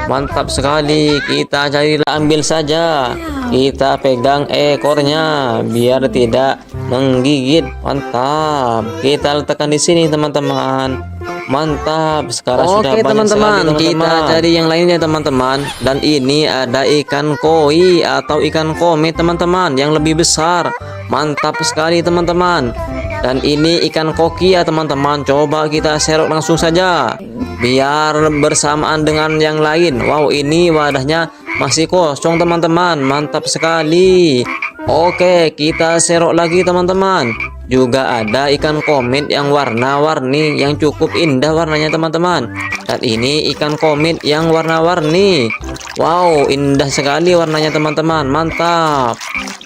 [SPEAKER 2] Mantap sekali. Kita cari, ambil saja. Kita pegang ekornya biar tidak menggigit. Mantap. Kita letakkan di sini teman-teman. Mantap, sekarang sudah banyak teman-teman,
[SPEAKER 1] sekali,
[SPEAKER 2] kita cari yang lainnya teman-teman. Dan ini ada ikan koi atau ikan komet teman-teman, yang lebih besar. Mantap sekali teman-teman. Dan ini ikan koki ya teman-teman. Coba kita serok langsung saja biar bersamaan dengan yang lain. Wow, ini wadahnya masih kosong teman-teman. Mantap sekali. Oke, kita serok lagi teman-teman. Juga ada ikan komit yang warna-warni yang cukup indah warnanya teman-teman. Dan ini ikan komit yang warna-warni. Wow, indah sekali warnanya teman-teman. Mantap.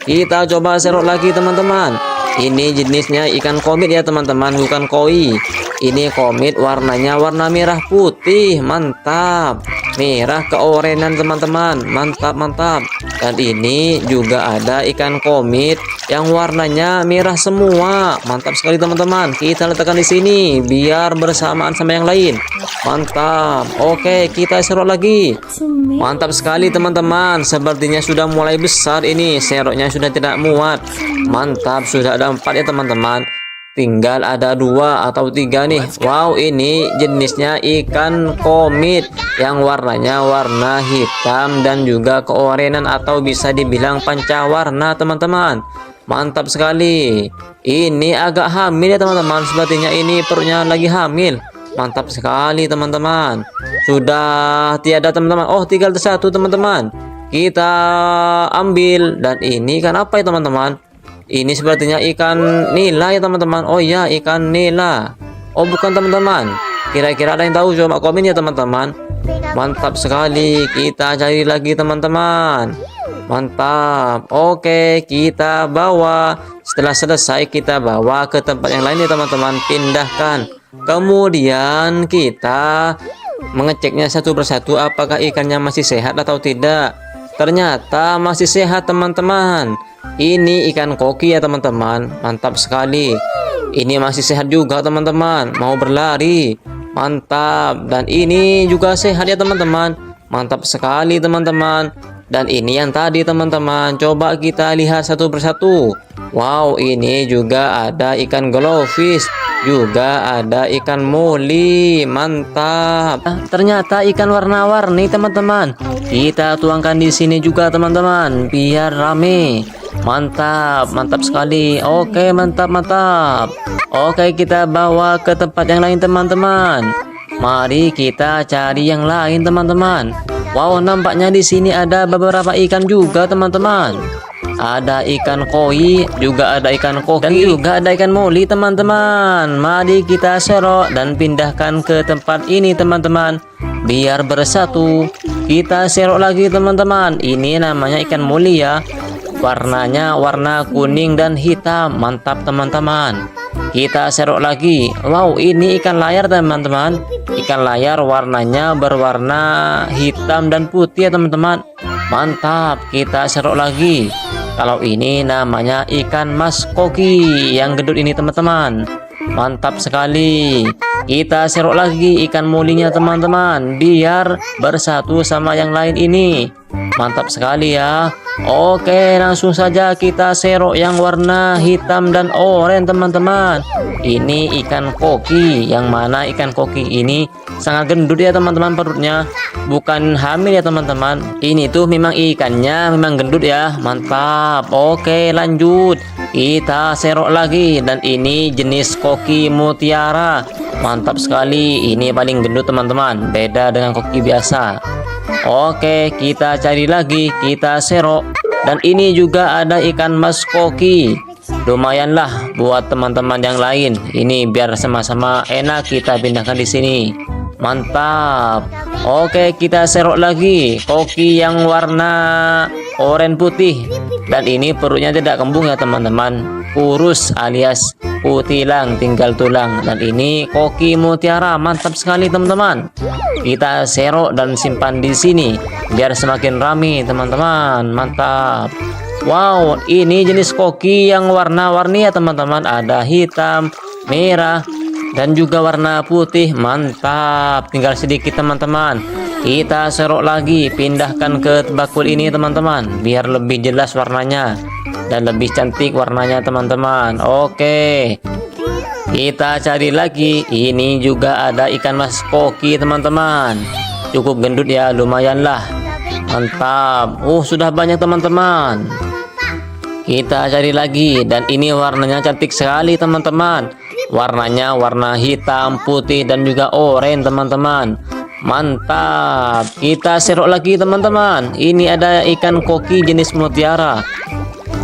[SPEAKER 2] Kita coba serok lagi teman-teman. Ini jenisnya ikan komit ya teman-teman, bukan koi. Ini komit warnanya warna merah putih. Mantap. Merah keorenan teman-teman. Mantap, mantap. Dan ini juga ada ikan komit yang warnanya merah semua. Mantap sekali teman-teman. Kita letakkan di sini biar bersamaan sama yang lain. Mantap. Oke, kita serok lagi. Mantap sekali teman-teman. Sepertinya sudah mulai besar ini. Seroknya sudah tidak muat. Mantap, sudah ada 4 ya teman-teman. Tinggal ada 2 atau 3 nih. Wow, ini jenisnya ikan komit yang warnanya warna hitam dan juga keorenan atau bisa dibilang pancawarna teman-teman. Mantap sekali. Ini agak hamil ya teman-teman. Sepertinya ini perutnya lagi hamil. Mantap sekali teman-teman. Sudah tiada teman-teman. Oh, tinggal satu teman-teman. Kita ambil. Dan ini ikan apa ya teman-teman? Ini sepertinya ikan nila ya teman-teman. Oh iya, ikan nila. Oh bukan teman-teman. Kira-kira ada yang tahu? Coba komen ya teman-teman. Mantap sekali. Kita cari lagi teman-teman. Mantap. Oke, kita bawa. Setelah selesai kita bawa ke tempat yang lain ya teman-teman. Pindahkan. Kemudian kita mengeceknya satu persatu apakah ikannya masih sehat atau tidak. Ternyata masih sehat teman-teman. Ini ikan koki ya teman-teman. Mantap sekali. Ini masih sehat juga teman-teman. Mau berlari. Mantap. Dan ini juga sehat ya teman-teman. Mantap sekali teman-teman. Dan ini yang tadi teman-teman. Coba kita lihat satu persatu. Wow, ini juga ada ikan glowfish. Juga ada ikan moli. Mantap. Ternyata ikan warna-warni teman-teman. Kita tuangkan di sini juga teman-teman biar rame. Mantap, mantap sekali. Oke, mantap, mantap. Oke, kita bawa ke tempat yang lain teman-teman. Mari kita cari yang lain teman-teman. Wow, nampaknya di sini ada beberapa ikan juga teman-teman. Ada ikan koi, juga ada ikan koki, dan juga ada ikan moli teman-teman. Mari kita serok dan pindahkan ke tempat ini teman-teman biar bersatu. Kita serok lagi teman-teman. Ini namanya ikan moli ya. Warnanya warna kuning dan hitam. Mantap teman-teman. Kita serok lagi. Wow, ini ikan layar teman-teman. Ikan layar warnanya berwarna hitam dan putih ya teman-teman. Mantap. Kita serok lagi. Kalau ini namanya ikan mas koki yang gendut ini teman-teman. Mantap sekali. Kita serok lagi ikan molinya teman-teman biar bersatu sama yang lain ini. Mantap sekali ya. Oke, langsung saja kita serok yang warna hitam dan oranye teman-teman. Ini ikan koki. Yang mana ikan koki ini sangat gendut ya teman-teman perutnya. Bukan hamil ya teman-teman. Ini tuh memang ikannya memang gendut ya. Mantap. Oke, lanjut. Kita serok lagi. Dan ini jenis koki mutiara. Mantap sekali. Ini paling gendut teman-teman. Beda dengan koki biasa. Oke, kita cari lagi. Kita serok. Dan ini juga ada ikan mas koki. Lumayanlah buat teman-teman yang lain. Ini biar sama-sama enak kita pindahkan di sini. Mantap. Oke, kita serok lagi. Koki yang warna oranye putih. Dan ini perutnya tidak kembung ya teman-teman. Kurus alias putilang, tinggal tulang. Dan ini koki mutiara. Mantap sekali teman-teman. Kita serok dan simpan di sini biar semakin ramai teman-teman. Mantap. Wow, ini jenis koki yang warna-warni ya teman-teman. Ada hitam, merah, dan juga warna putih. Mantap. Tinggal sedikit teman-teman. Kita serok lagi, pindahkan ke bakul ini teman-teman biar lebih jelas warnanya dan lebih cantik warnanya teman-teman. Oke, kita cari lagi. Ini juga ada ikan mas koki teman-teman. Cukup gendut ya, lumayan lah. Mantap. Sudah banyak teman-teman. Kita cari lagi. Dan ini warnanya cantik sekali teman-teman. Warnanya warna hitam, putih, dan juga oranye teman-teman. Mantap. Kita serok lagi teman-teman. Ini ada ikan koki jenis mutiara.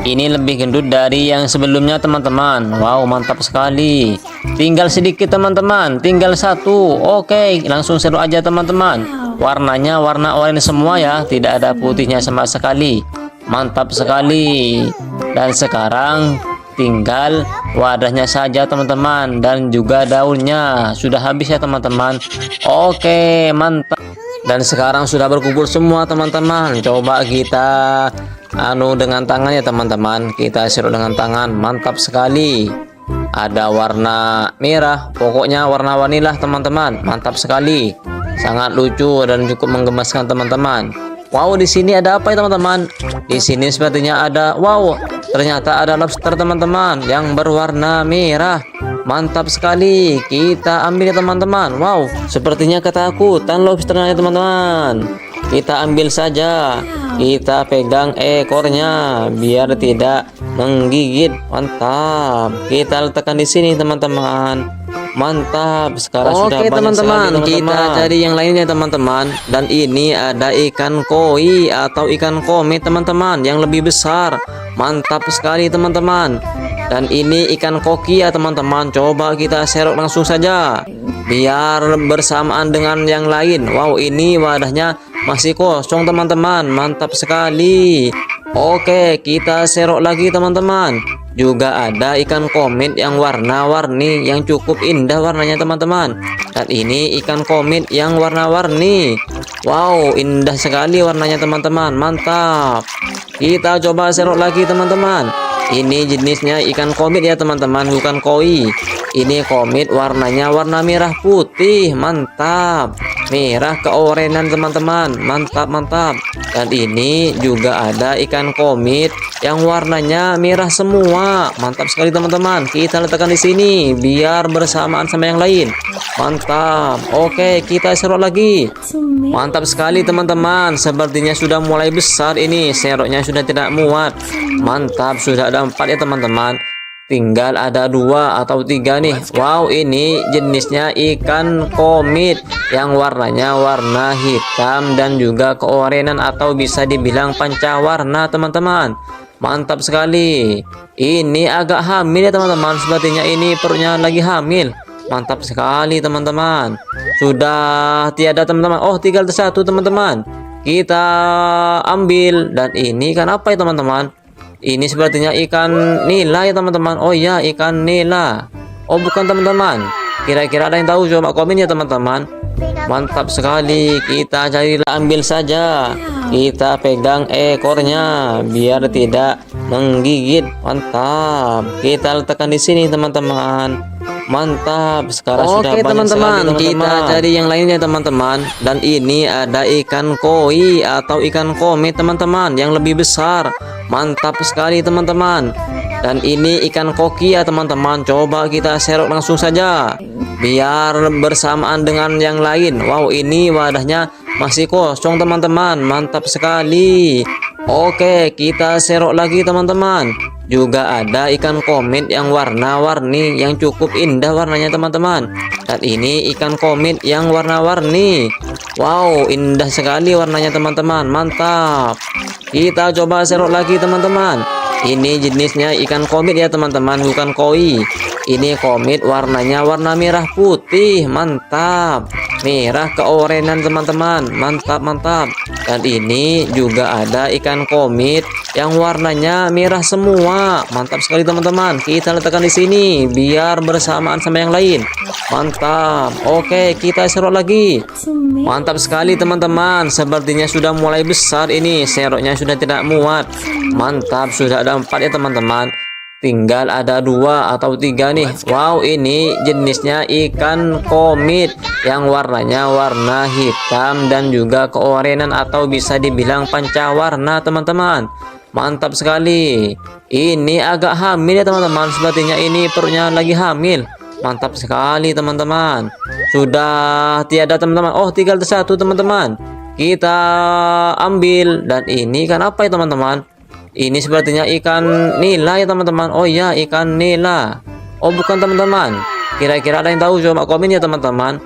[SPEAKER 1] Ini lebih gendut dari yang sebelumnya teman-teman. Wow, mantap sekali. Tinggal sedikit teman-teman, tinggal satu. Oke, langsung seru aja teman-teman. Warnanya warna oranye semua ya, tidak ada putihnya sama sekali. Mantap sekali. Dan sekarang tinggal wadahnya saja teman-teman, dan juga daunnya sudah habis ya teman-teman. Oke, mantap. Dan sekarang sudah berkumpul semua teman-teman. Coba kita dengan tangan ya teman-teman. Kita sirup dengan tangan. Mantap sekali. Ada warna merah, pokoknya warna-warni lah teman-teman. Mantap sekali. Sangat lucu dan cukup menggemaskan teman-teman. Wow, di sini ada apa ya teman-teman? Di sini sepertinya ada, wow, ternyata ada lobster teman-teman yang berwarna merah. Mantap sekali. Kita ambil ya teman-teman. Wow, sepertinya ketakutan lobsternya teman-teman. Kita ambil saja. Kita pegang ekornya biar tidak menggigit. Mantap. Kita letakkan di sini teman-teman. Mantap. Sekarang sudah
[SPEAKER 2] Oke
[SPEAKER 1] banyak
[SPEAKER 2] teman-teman,
[SPEAKER 1] sekali,
[SPEAKER 2] kita cari yang lainnya teman-teman. Dan ini ada ikan koi atau ikan komet teman-teman yang lebih besar. Mantap sekali teman-teman. Dan ini ikan koki ya teman-teman. Coba kita serok langsung saja biar bersamaan dengan yang lain. Wow, ini wadahnya masih kosong teman-teman. Mantap sekali. Oke, kita serok lagi teman-teman. Juga ada ikan komet yang warna-warni yang cukup indah warnanya teman-teman. Dan ini ikan komet yang warna-warni. Wow, indah sekali warnanya teman-teman. Mantap. Kita coba serok lagi teman-teman. Ini jenisnya ikan komet ya teman-teman, bukan koi. Ini komet warnanya warna merah putih. Mantap. Merah keorenan teman-teman. Mantap, mantap. Dan ini juga ada ikan komet yang warnanya merah semua. Mantap sekali teman-teman. Kita letakkan di sini biar bersamaan sama yang lain. Mantap. Oke, kita serok lagi. Mantap sekali teman-teman. Sepertinya sudah mulai besar ini. Seroknya sudah tidak muat. Mantap, sudah ada 4 ya teman-teman. Tinggal ada 2 atau 3 nih. Wow, ini jenisnya ikan komet yang warnanya warna hitam dan juga keorenan atau bisa dibilang pancawarna teman-teman. Mantap sekali. Ini agak hamil ya teman-teman. Sepertinya ini perutnya lagi hamil. Mantap sekali teman-teman. Sudah tiada teman-teman. Oh, tinggal satu teman-teman. Kita ambil. Dan ini kan apa ya teman-teman? Ini sepertinya ikan nila ya teman-teman. Oh iya, ikan nila. Oh bukan teman-teman. Kira-kira ada yang tahu? Coba komen ya teman-teman. Mantap sekali. Kita cari, ambil saja. Kita pegang ekornya biar tidak menggigit. Mantap. Kita letakkan di sini teman-teman. Mantap. Sekarang sudah Oke
[SPEAKER 1] banyak
[SPEAKER 2] teman-teman,
[SPEAKER 1] sekali,
[SPEAKER 2] kita cari yang lainnya teman-teman. Dan ini ada ikan koi atau ikan komet teman-teman yang lebih besar. Mantap sekali teman-teman. Dan ini ikan koki ya teman-teman. Coba kita serok langsung saja biar bersamaan dengan yang lain. Wow, ini wadahnya masih kosong teman-teman. Mantap sekali. Oke, kita serok lagi teman-teman. Juga ada ikan komet yang warna-warni yang cukup indah warnanya teman-teman. Dan ini ikan komet yang warna-warni. Wow, indah sekali warnanya teman-teman. Mantap. Kita coba serok lagi teman-teman. Ini jenisnya ikan komet ya teman-teman, bukan koi. Ini komet warnanya warna merah putih. Mantap. Merah keorenan teman-teman. Mantap, mantap. Dan ini juga ada ikan komet yang warnanya merah semua. Mantap sekali teman-teman. Kita letakkan di sini biar bersamaan sama yang lain. Mantap. Oke, kita serok lagi. Mantap sekali teman-teman. Sepertinya sudah mulai besar ini. Seroknya sudah tidak muat. Mantap, sudah ada 4 ya teman-teman. Tinggal ada 2 atau 3 nih. Wow, ini jenisnya ikan komet yang warnanya warna hitam dan juga keorenan atau bisa dibilang pancawarna teman-teman. Mantap sekali. Ini agak hamil ya teman-teman. Sepertinya ini perutnya lagi hamil. Mantap sekali teman-teman. Sudah tiada teman-teman. Oh, tinggal satu teman-teman. Kita ambil. Dan ini kan apa ya teman-teman? Ini sepertinya ikan nila ya teman-teman. Oh iya, ikan nila. Oh bukan teman-teman. Kira-kira ada yang tahu? Coba komen ya teman-teman.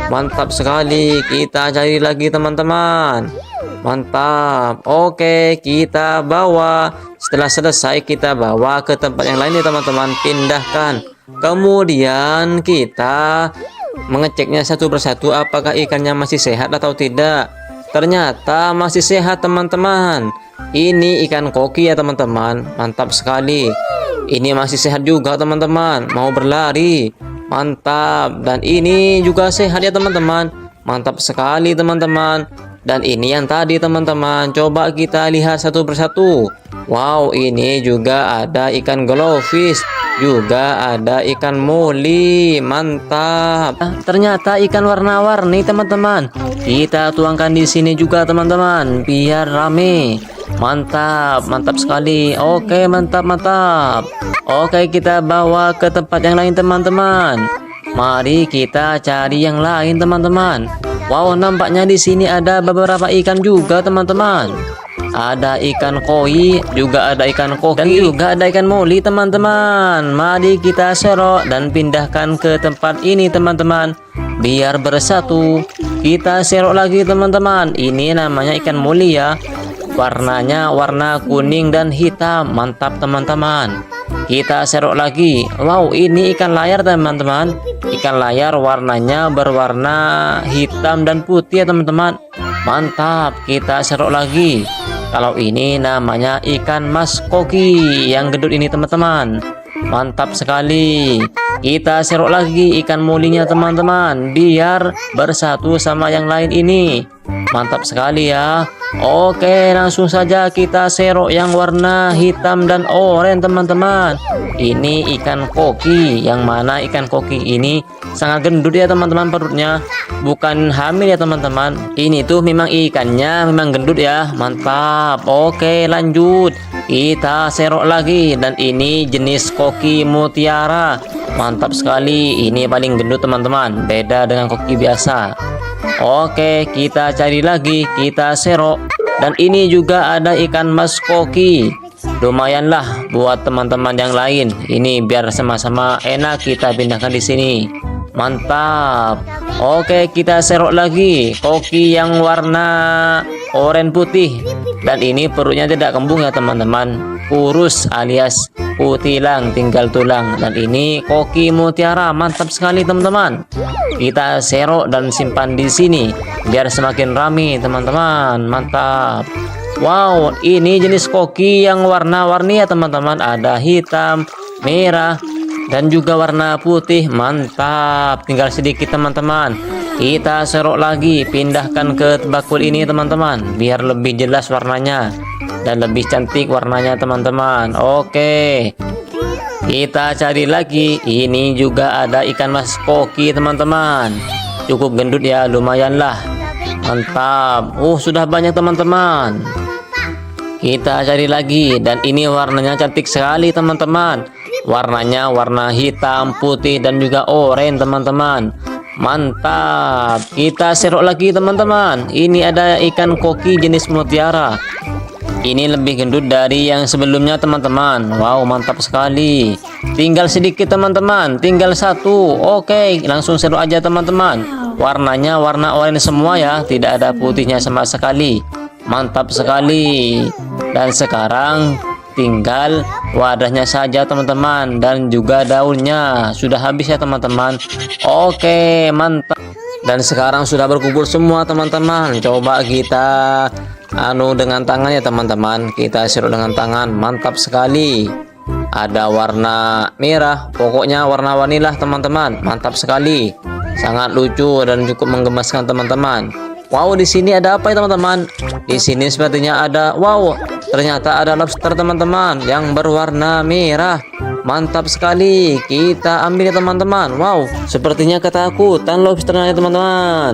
[SPEAKER 2] Mantap sekali. Kita cari lagi teman-teman.
[SPEAKER 1] Mantap. Oke, kita bawa. Setelah selesai kita bawa ke tempat yang lain ya teman-teman. Pindahkan. Kemudian kita mengeceknya satu persatu apakah ikannya masih sehat atau tidak. Ternyata masih sehat teman-teman. Ini ikan koki ya teman-teman. Mantap sekali. Ini masih sehat juga teman-teman. Mau berlari. Mantap. Dan ini juga sehat ya teman-teman. Mantap sekali teman-teman. Dan ini yang tadi teman-teman. Coba kita lihat satu persatu. Wow, ini juga ada ikan glowfish. Juga ada ikan moli. Mantap. Ternyata ikan warna-warni teman-teman. Kita tuangkan di sini juga teman-teman biar rame. Mantap, mantap sekali. Oke, mantap, mantap. Oke, kita bawa ke tempat yang lain teman-teman. Mari kita cari yang lain teman-teman. Wow, nampaknya di sini ada beberapa ikan juga teman-teman. Ada ikan koi, juga ada ikan koki, dan juga ada ikan moli teman-teman. Mari kita serok dan pindahkan ke tempat ini teman-teman biar bersatu. Kita serok lagi teman-teman. Ini namanya ikan moli ya. Warnanya warna kuning dan hitam. Mantap teman-teman. Kita serok lagi. Wow, ini ikan layar teman-teman. Ikan layar warnanya berwarna hitam dan putih ya teman-teman. Mantap. Kita serok lagi. Kalau ini namanya ikan mas koki yang gendut ini teman-teman. Mantap sekali. Kita serok lagi ikan molinya teman-teman biar bersatu sama yang lain ini. Mantap sekali ya. Oke, langsung saja kita serok yang warna hitam dan oranye teman-teman. Ini ikan koki. Yang mana ikan koki ini sangat gendut ya teman-teman perutnya. Bukan hamil ya teman-teman. Ini tuh memang ikannya memang gendut ya. Mantap. Oke, lanjut. Kita serok lagi. Dan ini jenis koki mutiara. Mantap sekali. Ini paling gendut teman-teman. Beda dengan koki biasa. Oke, kita cari lagi. Kita serok. Dan ini juga ada ikan mas koki. Lumayanlah buat teman-teman yang lain. Ini biar sama-sama enak kita pindahkan di sini. Mantap. Oke, kita serok lagi. Koki yang warna oranye putih. Dan ini perutnya tidak kembung ya teman-teman. Kurus alias putilang, tinggal tulang. Dan ini koki mutiara. Mantap sekali teman-teman. Kita serok dan simpan di sini biar semakin ramai teman-teman. Mantap. Wow, ini jenis koki yang warna-warni ya teman-teman. Ada hitam, merah, dan juga warna putih. Mantap. Tinggal sedikit teman-teman. Kita serok lagi, pindahkan ke bakul ini teman-teman biar lebih jelas warnanya dan lebih cantik warnanya teman-teman. Oke, kita cari lagi. Ini juga ada ikan mas koki teman-teman. Cukup gendut ya, lumayan lah. Mantap. Sudah banyak teman-teman. Kita cari lagi. Dan ini warnanya cantik sekali teman-teman. Warnanya warna hitam, putih, dan juga oranye teman-teman. Mantap. Kita serok lagi teman-teman. Ini ada ikan koki jenis mutiara. Ini lebih gendut dari yang sebelumnya teman-teman. Wow, mantap sekali. Tinggal sedikit teman-teman. Tinggal satu. Oke, langsung serok aja teman-teman. Warnanya warna oranye semua ya. Tidak ada putihnya sama sekali. Mantap sekali. Dan sekarang tinggal wadahnya saja teman-teman. Dan juga daunnya. Sudah habis ya teman-teman. Oke, mantap. Dan sekarang sudah berkumpul semua teman-teman. Coba kita dengan tangan ya teman-teman. Kita serok dengan tangan. Mantap sekali. Ada warna merah. Pokoknya warna-warni lah teman-teman. Mantap sekali. Sangat lucu dan cukup menggemaskan teman-teman. Wow, di sini ada apa ya teman-teman? Di sini sepertinya ada, wow, ternyata ada lobster teman-teman yang berwarna merah. Mantap sekali. Kita ambil ya teman-teman. Wow, sepertinya ketakutan lobsternya ya teman-teman.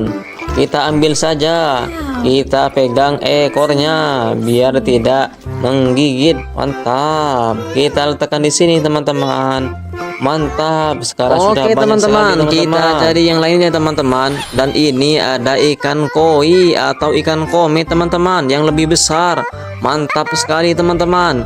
[SPEAKER 1] Kita ambil saja. Kita pegang ekornya biar tidak menggigit. Mantap. Kita letakkan di sini teman-teman. Mantap. Sekarang sudah banyak
[SPEAKER 2] teman-teman,
[SPEAKER 1] sekali,
[SPEAKER 2] kita cari yang lainnya teman-teman. Dan ini ada ikan koi atau ikan komet teman-teman yang lebih besar. Mantap sekali teman-teman.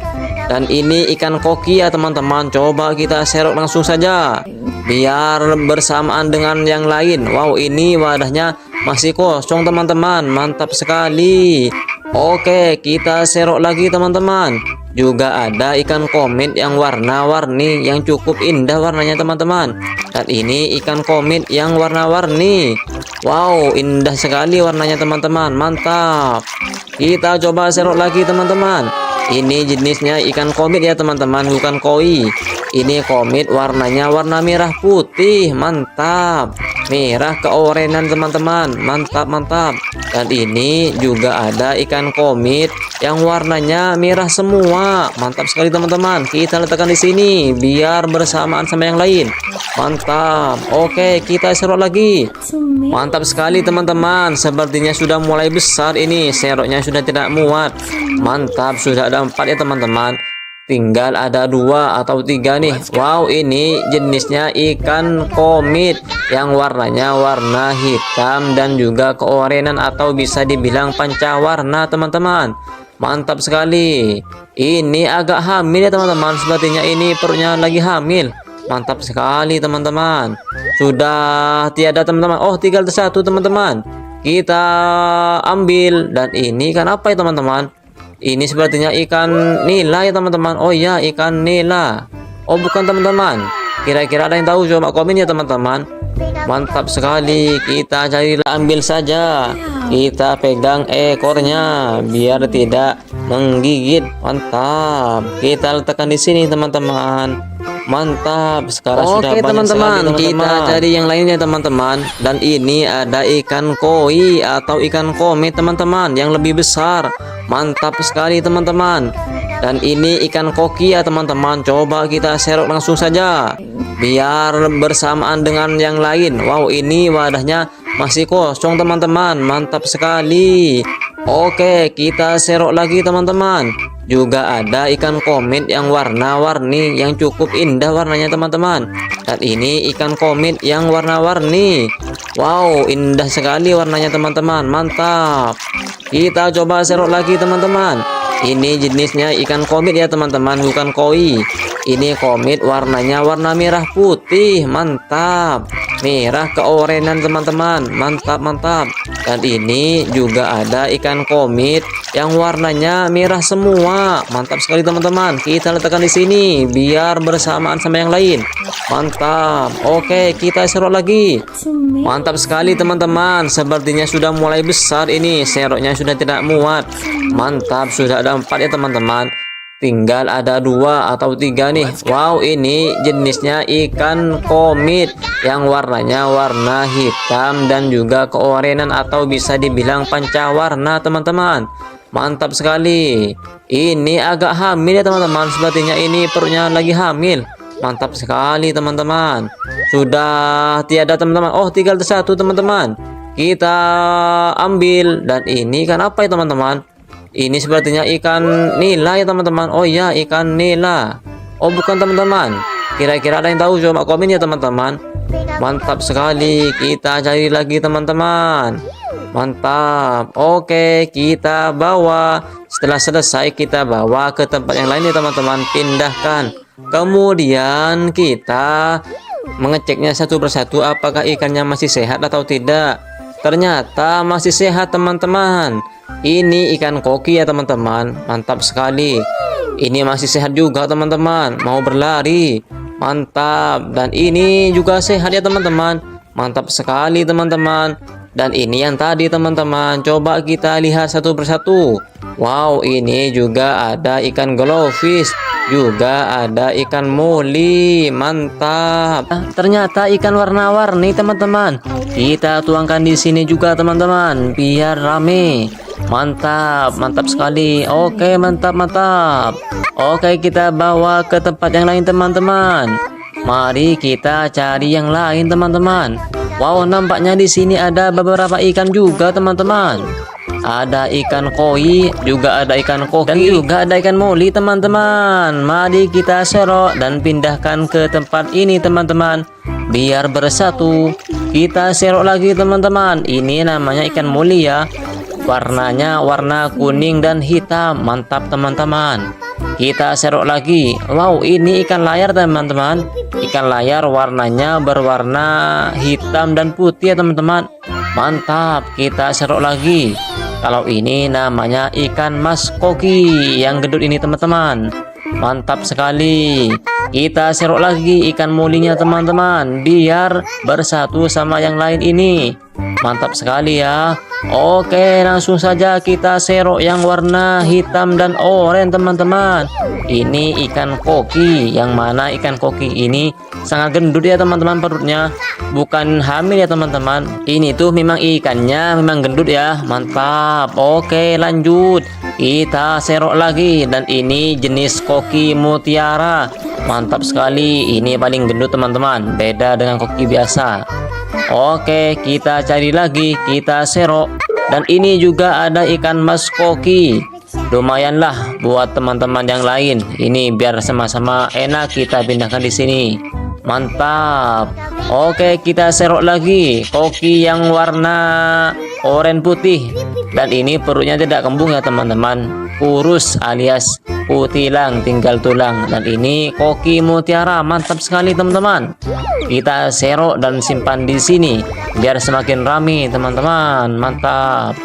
[SPEAKER 2] Dan ini ikan koki ya teman-teman. Coba kita serok langsung saja biar bersamaan dengan yang lain. Wow, ini wadahnya masih kosong teman-teman. Mantap sekali. Oke, kita serok lagi teman-teman. Juga ada ikan komit yang warna-warni yang cukup indah warnanya teman-teman. Dan ini ikan komit yang warna-warni. Wow, indah sekali warnanya teman-teman. Mantap. Kita coba serok lagi teman-teman. Ini jenisnya ikan komit ya teman-teman, bukan koi. Ini komit warnanya warna merah putih. Mantap. Merah keorenan teman-teman. Mantap, mantap. Dan ini juga ada ikan komit yang warnanya merah semua. Mantap sekali teman-teman. Kita letakkan di sini biar bersamaan sama yang lain. Mantap. Oke, kita serok lagi. Mantap sekali teman-teman. Sepertinya sudah mulai besar ini. Seroknya sudah tidak muat. Mantap, sudah ada 4 ya teman-teman. Tinggal ada 2 atau 3 nih. Wow, ini jenisnya ikan komit yang warnanya warna hitam dan juga keorenan atau bisa dibilang pancawarna teman-teman. Mantap sekali. Ini agak hamil ya teman-teman. Sepertinya ini perutnya lagi hamil. Mantap sekali teman-teman. Sudah tiada teman-teman. Oh, tinggal satu teman-teman. Kita ambil. Dan ini kan apa ya teman-teman? Ini sepertinya ikan nila ya teman-teman. Oh iya, ikan nila. Oh bukan teman-teman. Kira-kira ada yang tahu? Coba komen ya teman-teman. Mantap sekali. Kita cari, ambil saja. Kita pegang ekornya biar tidak menggigit. Mantap. Kita letakkan di sini teman-teman. Mantap. Sekarang sudah banyak teman-teman, sekali, kita cari yang lainnya teman-teman. Dan ini ada ikan koi atau ikan komit teman-teman yang lebih besar. Mantap sekali teman-teman. Dan ini ikan koki ya teman-teman. Coba kita serok langsung saja biar bersamaan dengan yang lain. Wow, ini wadahnya masih kosong teman-teman. Mantap sekali. Oke, kita serok lagi teman-teman. Juga ada ikan komit yang warna-warni yang cukup indah warnanya teman-teman. Dan ini ikan komit yang warna-warni. Wow, indah sekali warnanya teman-teman. Mantap. Kita coba serok lagi teman-teman. Ini jenisnya ikan komit ya teman-teman, bukan koi. Ini komit warnanya warna merah putih. Mantap. Merah keorenan teman-teman. Mantap, mantap. Dan ini juga ada ikan komit yang warnanya merah semua. Mantap sekali teman-teman. Kita letakkan di sini biar bersamaan sama yang lain. Mantap. Oke, kita serok lagi. Mantap sekali teman-teman. Sepertinya sudah mulai besar ini. Seroknya sudah tidak muat. Mantap, sudah ada 4 ya teman-teman. Tinggal ada 2 atau 3 nih. Wow, ini jenisnya ikan komit yang warnanya warna hitam dan juga keorenan atau bisa dibilang pancawarna teman-teman. Mantap sekali. Ini agak hamil ya teman-teman. Sepertinya ini perutnya lagi hamil. Mantap sekali teman-teman. Sudah tiada teman-teman. Oh, tinggal satu teman-teman. Kita ambil. Dan ini kan apa ya teman-teman? Ini sepertinya ikan nila ya teman-teman. Oh iya, ikan nila. Oh bukan teman-teman. Kira-kira ada yang tahu? Coba komen ya teman-teman. Mantap sekali. Kita cari lagi teman-teman. Mantap. Oke, kita bawa. Setelah selesai kita bawa ke tempat yang lain ya teman-teman. Pindahkan. Kemudian kita mengeceknya satu persatu apakah ikannya masih sehat atau tidak. Ternyata masih sehat teman-teman. Ini ikan koki ya teman-teman. Mantap sekali. Ini masih sehat juga teman-teman. Mau berlari. Mantap. Dan ini juga sehat ya teman-teman. Mantap sekali teman-teman. Dan ini yang tadi teman-teman. Coba kita lihat satu persatu. Wow, ini juga ada ikan glowfish. Juga ada ikan moli. Mantap. Ternyata ikan warna-warni teman-teman. Kita tuangkan di sini juga teman-teman biar rame. Mantap, mantap sekali. Oke, mantap, mantap. Oke, kita bawa ke tempat yang lain teman-teman. Mari kita cari yang lain teman-teman. Wow, nampaknya di sini ada beberapa ikan juga teman-teman. Ada ikan koi, juga ada ikan koki, dan juga ada ikan moli teman-teman. Mari kita serok dan pindahkan ke tempat ini teman-teman biar bersatu. Kita serok lagi teman-teman. Ini namanya ikan moli ya. Warnanya warna kuning dan hitam. Mantap teman-teman. Kita serok lagi. Wow, ini ikan layar teman-teman. Ikan layar warnanya berwarna hitam dan putih ya teman-teman. Mantap. Kita serok lagi. Kalau ini namanya ikan mas koki yang gendut ini teman-teman. Mantap sekali. Kita serok lagi ikan mulinya teman-teman, biar bersatu sama yang lain ini. Mantap sekali ya. Oke, langsung saja kita serok yang warna hitam dan oranye teman-teman. Ini ikan koki, yang mana ikan koki ini sangat gendut ya teman-teman perutnya. Bukan hamil ya teman-teman. Ini tuh memang ikannya memang gendut ya. Mantap. Oke, lanjut. Kita serok lagi, dan ini jenis koki mutiara. Mantap sekali. Ini paling gendut teman-teman. Beda dengan koki biasa. Oke, kita cari lagi, kita serok. Dan ini juga ada ikan mas koki. Lumayanlah buat teman-teman yang lain. Ini biar sama-sama enak kita pindahkan di sini. Mantap. Oke, kita serok lagi koki yang warna oranye putih. Dan ini perutnya tidak kembung ya teman-teman. Kurus alias putilang, tinggal tulang. Dan ini koki mutiara. Mantap sekali teman-teman. Kita serok dan simpan di sini biar semakin rame teman-teman. Mantap.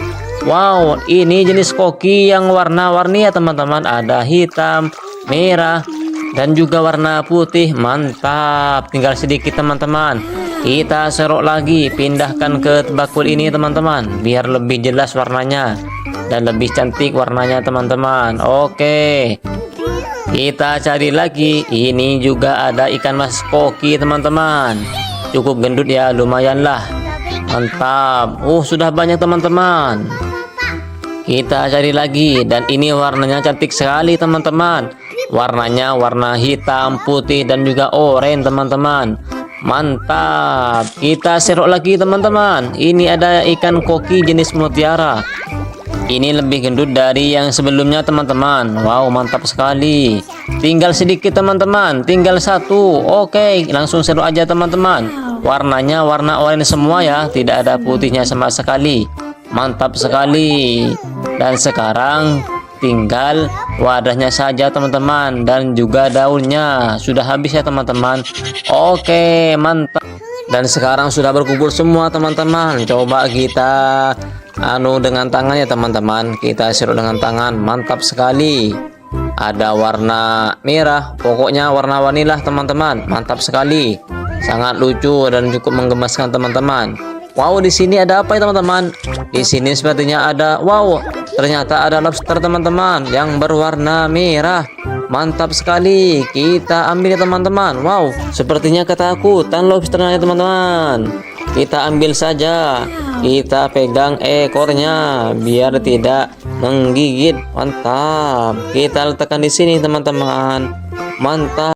[SPEAKER 2] Wow, ini jenis koki yang warna-warni ya teman-teman. Ada hitam, merah, dan juga warna putih. Mantap. Tinggal sedikit teman-teman. Kita serok lagi, pindahkan ke bakul ini teman-teman, biar lebih jelas warnanya dan lebih cantik warnanya teman-teman. Oke, kita cari lagi. Ini juga ada ikan mas koki teman-teman. Cukup gendut ya, lumayan lah. Mantap. Sudah banyak teman-teman. Kita cari lagi, dan ini warnanya cantik sekali teman-teman. Warnanya warna hitam, putih, dan juga oranye teman-teman. Mantap. Kita serok lagi teman-teman. Ini ada ikan koki jenis mutiara. Ini lebih gendut dari yang sebelumnya teman-teman. Wow, mantap sekali. Tinggal sedikit teman-teman, tinggal satu. Oke, langsung serok aja teman-teman. Warnanya warna oranye semua ya, tidak ada putihnya sama sekali. Mantap sekali. Dan sekarang tinggal wadahnya saja teman-teman, dan juga daunnya sudah habis ya teman-teman. Oke, mantap. Dan sekarang sudah berkumpul semua teman-teman. Coba kita dengan tangan ya teman-teman. Kita serok dengan tangan. Mantap sekali. Ada warna merah, pokoknya warna-warni lah teman-teman. Mantap sekali. Sangat lucu dan cukup menggemaskan teman-teman. Wow, di sini ada apa ya teman-teman? Di sini sepertinya ada, wow, ternyata ada lobster teman-teman yang berwarna merah. Mantap sekali. Kita ambil ya teman-teman. Wow, sepertinya ketakutan lobsternya teman-teman. Kita ambil saja. Kita pegang ekornya biar tidak menggigit. Mantap. Kita letakkan di sini teman-teman. Mantap.